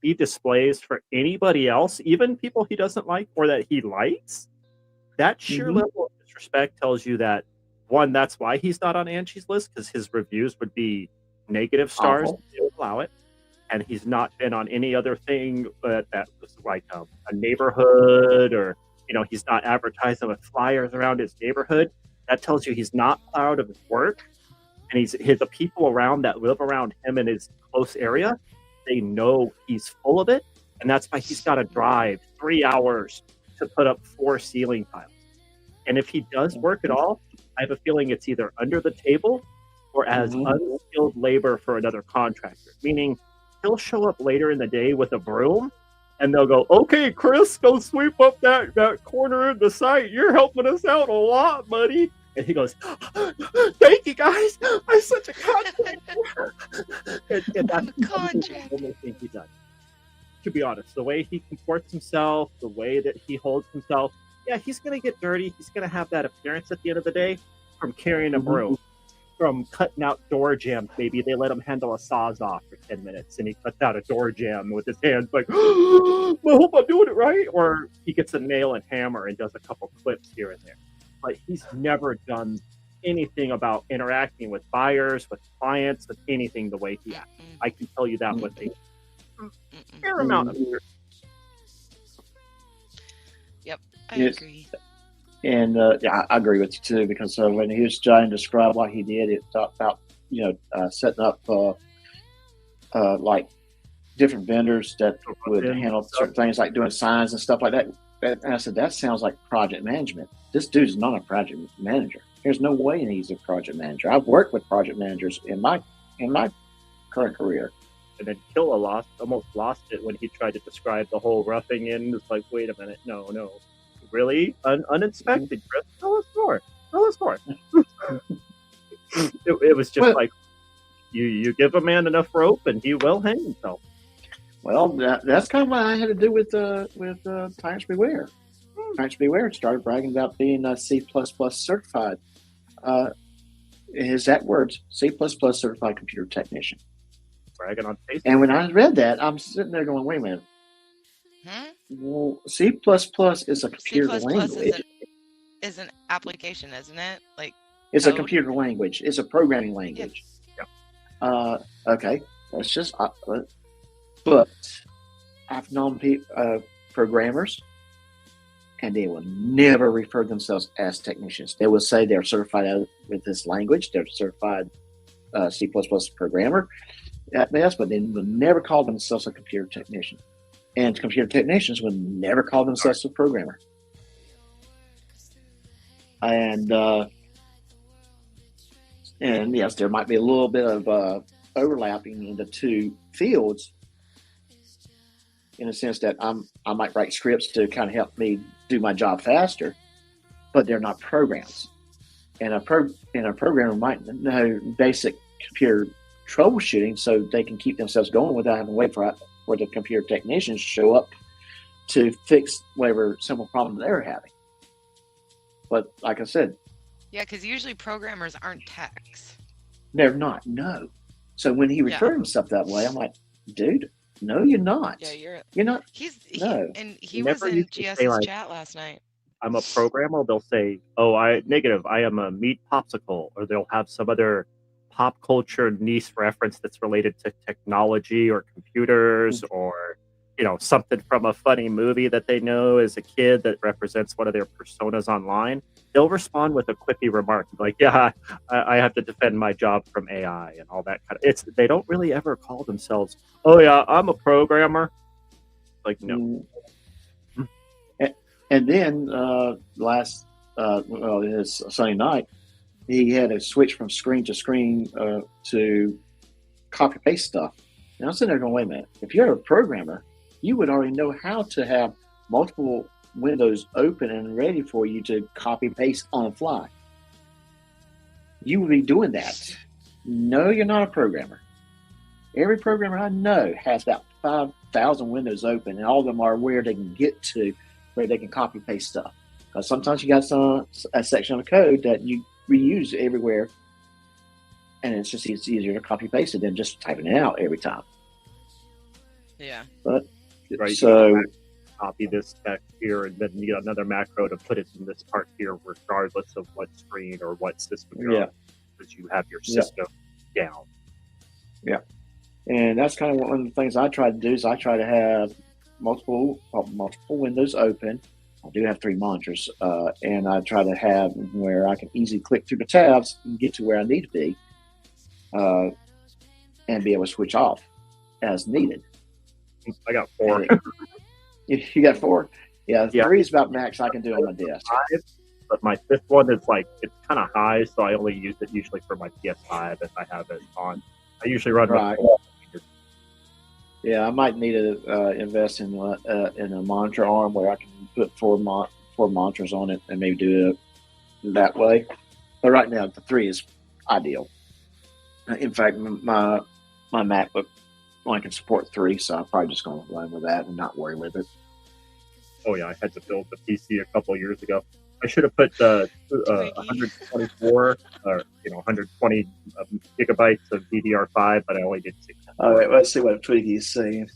he displays for anybody else, even people he doesn't like or that he likes. That sheer level of disrespect tells you that, one, that's why he's not on Angie's List, because his reviews would be negative stars. They would allow it. And he's not been on any other thing that was like a neighborhood, or he's not advertising with flyers around his neighborhood. That tells you he's not proud of his work. And the people around that live around him in his close area, they know he's full of it. And that's why he's got to drive 3 hours to put up 4 ceiling tiles. And if he does work at all, I have a feeling it's either under the table or as unskilled labor for another contractor. Meaning he'll show up later in the day with a broom and they'll go, "Okay, Chris, go sweep up that corner of the site. You're helping us out a lot, buddy." And he goes, "Thank you, guys. I'm such a contractor." and that's the only thing he does. To be honest, the way he comports himself, the way that he holds himself, yeah, he's going to get dirty. He's going to have that appearance at the end of the day from carrying a broom, from cutting out door jams. Maybe they let him handle a Sawzall for 10 minutes and he cuts out a door jam with his hands like, "I hope I'm doing it right." Or he gets a nail and hammer and does a couple clips here and there. But he's never done anything about interacting with buyers, with clients, with anything the way he acts. I can tell you that with a fair amount of years. I agree. And I agree with you too, because when he was trying to describe what he did, it talked about setting up like different vendors that would handle certain things, like doing signs and stuff like that. And I said, that sounds like project management. This dude's not a project manager. There's no way he's a project manager. I've worked with project managers in my current career. And then Killa almost lost it when he tried to describe the whole roughing in. It's like, wait a minute, no. Really? Uninspected, Chris? Tell us more. It was just like, you give a man enough rope and he will hang himself. Well, that's kind of what I had to do with Tyrants Beware. Tyrants Beware started bragging about being C++ certified. His exact words, C++ certified computer technician. Bragging on Facebook. And when I read that, I'm sitting there going, wait a minute. Well, C++ is a computer language. Is an application, isn't it? Like, it's a computer language. It's a programming language. Yeah. Okay. That's just. But I've known programmers, and they will never refer themselves as technicians. They will say they're certified with this language. They're certified C++ programmer at best, but they will never call themselves a computer technician. And computer technicians would never call themselves a programmer. And yes, there might be a little bit of overlapping in the two fields, in a sense that I might write scripts to kind of help me do my job faster, but they're not programs. And a programmer might know basic computer troubleshooting so they can keep themselves going without having to wait for the computer technicians to show up to fix whatever simple problem they're having. But like I said, Yeah, because usually programmers aren't techs. they're not. No. So when he referred himself that way, I'm like, dude, no, you're not. Yeah, you're not. No. He was in GS's chat last night. I'm a programmer. They'll say, "Oh, I am a meat popsicle," or they'll have some other pop culture niche reference that's related to technology or computers, or something from a funny movie that they know as a kid that represents one of their personas online. They'll respond with a quippy remark like, "Yeah, I have to defend my job from AI," and all that kind of. They don't really ever call themselves, "Oh yeah, I'm a programmer." Like, no. And then his Sunday night, he had to switch from screen to screen to copy paste stuff. And I'm sitting there going, wait a minute, if you're a programmer, you would already know how to have multiple windows open and ready for you to copy paste on the fly. You would be doing that. No, you're not a programmer. Every programmer I know has about 5,000 windows open, and all of them are where they can get to, where they can copy paste stuff. Because sometimes you got a section of code that you reuse everywhere, and it's easier to copy paste it than just typing it out every time. Yeah. But right. So copy this text here, and then you get another macro to put it in this part here, regardless of what screen or what system you're on, because you have your system down. Yeah. And that's kind of one of the things I try to do is I try to have multiple windows open. I do have 3 monitors, and I try to have where I can easily click through the tabs and get to where I need to be, and be able to switch off as needed. I got 4. You got 4? Yeah, 3 is about max I can do on my desk. 5, but my 5th one is it's kind of high, so I only use it usually for my PS5 if I have it on. I usually run right. Yeah, I might need to invest in a monitor arm where I can put 4 monitors on it and maybe do it that way. But right now, the 3 is ideal. In fact, my MacBook only can support 3, so I'm probably just going to run with that and not worry with it. Oh yeah, I had to build the PC a couple of years ago. I should have put 124 or 120 gigabytes of DDR5, but I only did 6. All right, let's see what Twiggy is saying.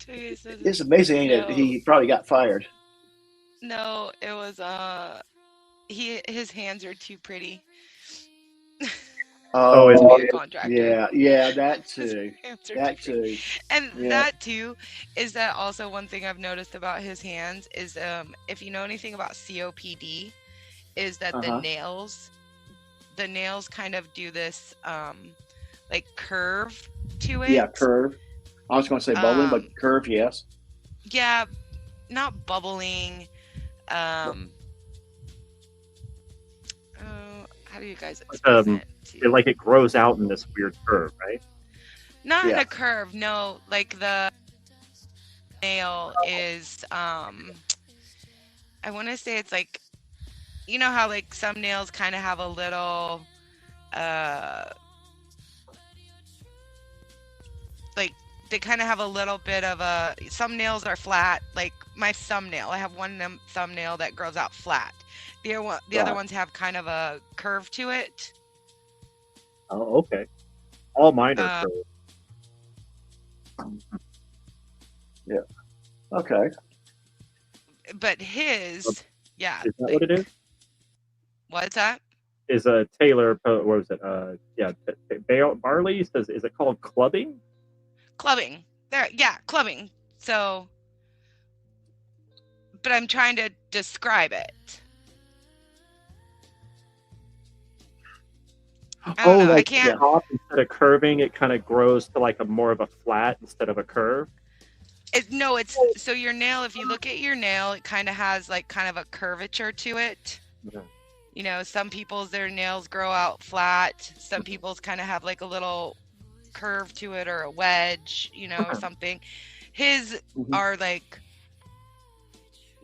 It's amazing, ain't it? He probably got fired. No, it was his hands are too pretty. Oh, yeah, that too. That too. And that too is that also one thing I've noticed about his hands is if you know anything about COPD, is that the nails kind of do this like curve to it. Yeah, curve. I was going to say bubbling, but curve, yes. Yeah, not bubbling. How do you guys explain it? It grows out in this weird curve, right? Not in a curve, no. Like the nail is, I want to say it's like, you know how like some nails kind of have a little, like they kind of have a little bit of some nails are flat. Like my thumbnail, I have one thumbnail that grows out flat. The other ones have kind of a curve to it. Oh, okay. All mine are curved. Yeah. Okay. But his, Is that what it is? What's that? Is a Taylor? What was it? Barley says, is it called clubbing? Clubbing. There, yeah, clubbing. So, but I'm trying to describe it. I can't. Top, instead of curving, it kind of grows to like a more of a flat instead of a curve. It's so your nail. If you look at your nail, it kind of has like kind of a curvature to it. Yeah. You know, some people's their nails grow out flat. Some people's kind of have like a little curve to it or a wedge, or something. His are like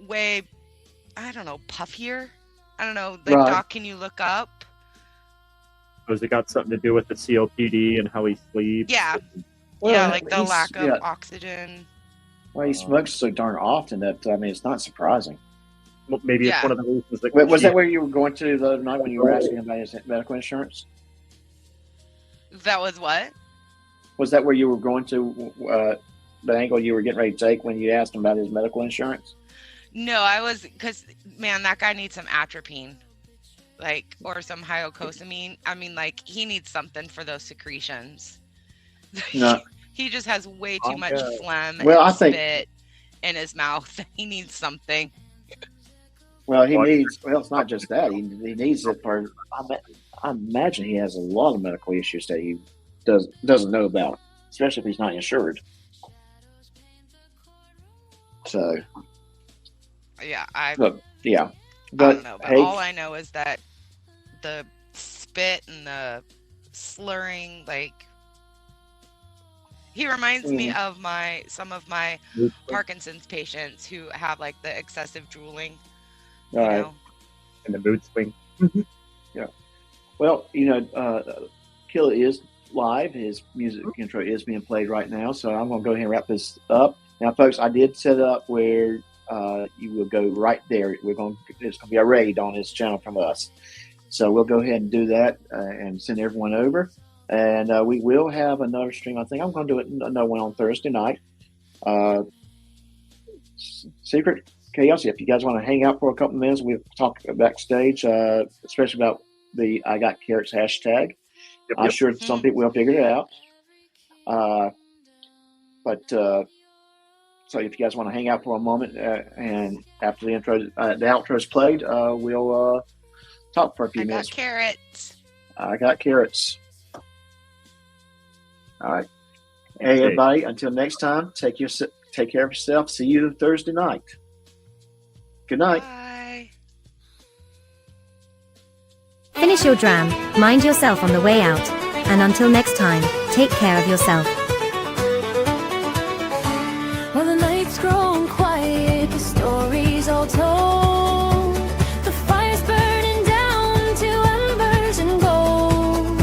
way, I don't know, puffier. I don't know. Like, Doc, can you look up? Has it got something to do with the COPD and how he sleeps? Yeah. Well, yeah, like the lack of oxygen. Well, he smokes so darn often that it's not surprising. Well, maybe it's one of the reasons that. Was that where you were going to the other night when you were asking about his medical insurance? That was what? Was that where you were going to? The angle you were getting ready to take when you asked him about his medical insurance? No, I was, because man, that guy needs some atropine, or some hyocosamine. I mean, he needs something for those secretions. No. He just has way too much phlegm and spit in his mouth. He needs something. Well, he needs. Well, it's not just that. He needs it for. I imagine he has a lot of medical issues that he doesn't know about, especially if he's not insured. So. Yeah, But I don't know. But all I know is that the spit and the slurring, he reminds me of some of my Parkinson's patients who have the excessive drooling. Right. And the mood swing. Yeah. Well, Killa is live. His music intro is being played right now. So I'm going to go ahead and wrap this up. Now, folks, I did set it up where you will go right there. There's going to be a raid on his channel from us. So we'll go ahead and do that and send everyone over. And we will have another stream. I think I'm going to do another one on Thursday night. Secret Chaos. If you guys want to hang out for a couple of minutes, we'll talk backstage, especially about the I Got Carrots hashtag. Yep. I'm sure some people will figure it out. So if you guys want to hang out for a moment, and after the outro is played, we'll talk for a few minutes. I got carrots. I got carrots. All right. Hey, everybody. Until next time, take care of yourself. See you Thursday night. Good night. Bye. Finish your dram, mind yourself on the way out, and until next time, take care of yourself. Well, the night's grown quiet, the story's all told. The fire's burning down to embers and gold.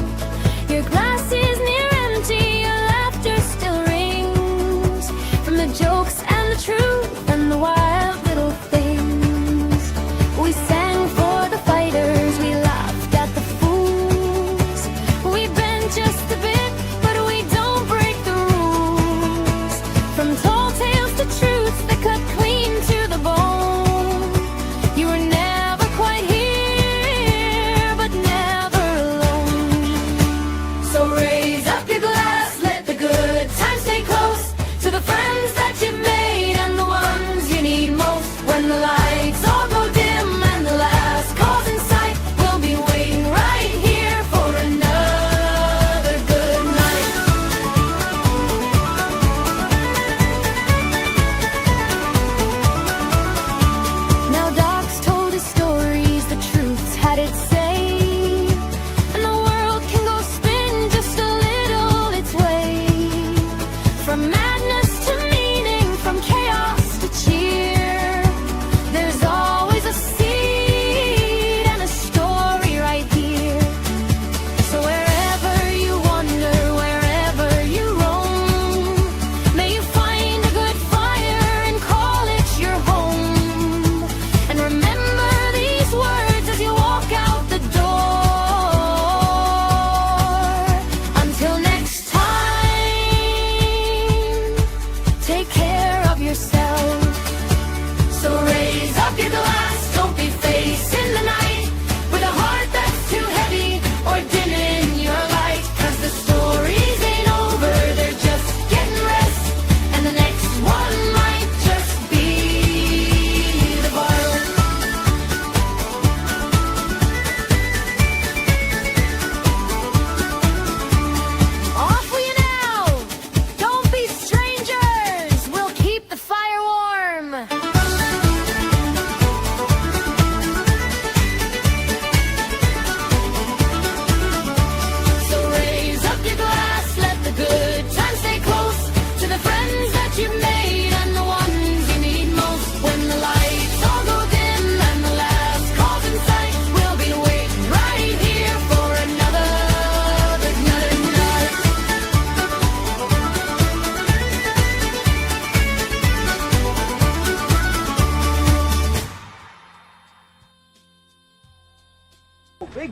Your glass is near empty, your laughter still rings from the jokes and the truth and the wild little things. We sang for the fighters, we laughed at the fools. We bend just a bit, but we don't break the rules. From tall tales to truths that cut clean to the bone. You were never quite here, but never alone. So raise up your glass, let the good times stay close to the friends that you've made and the ones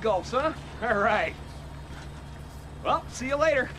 gulps, huh? All right. Well, see you later.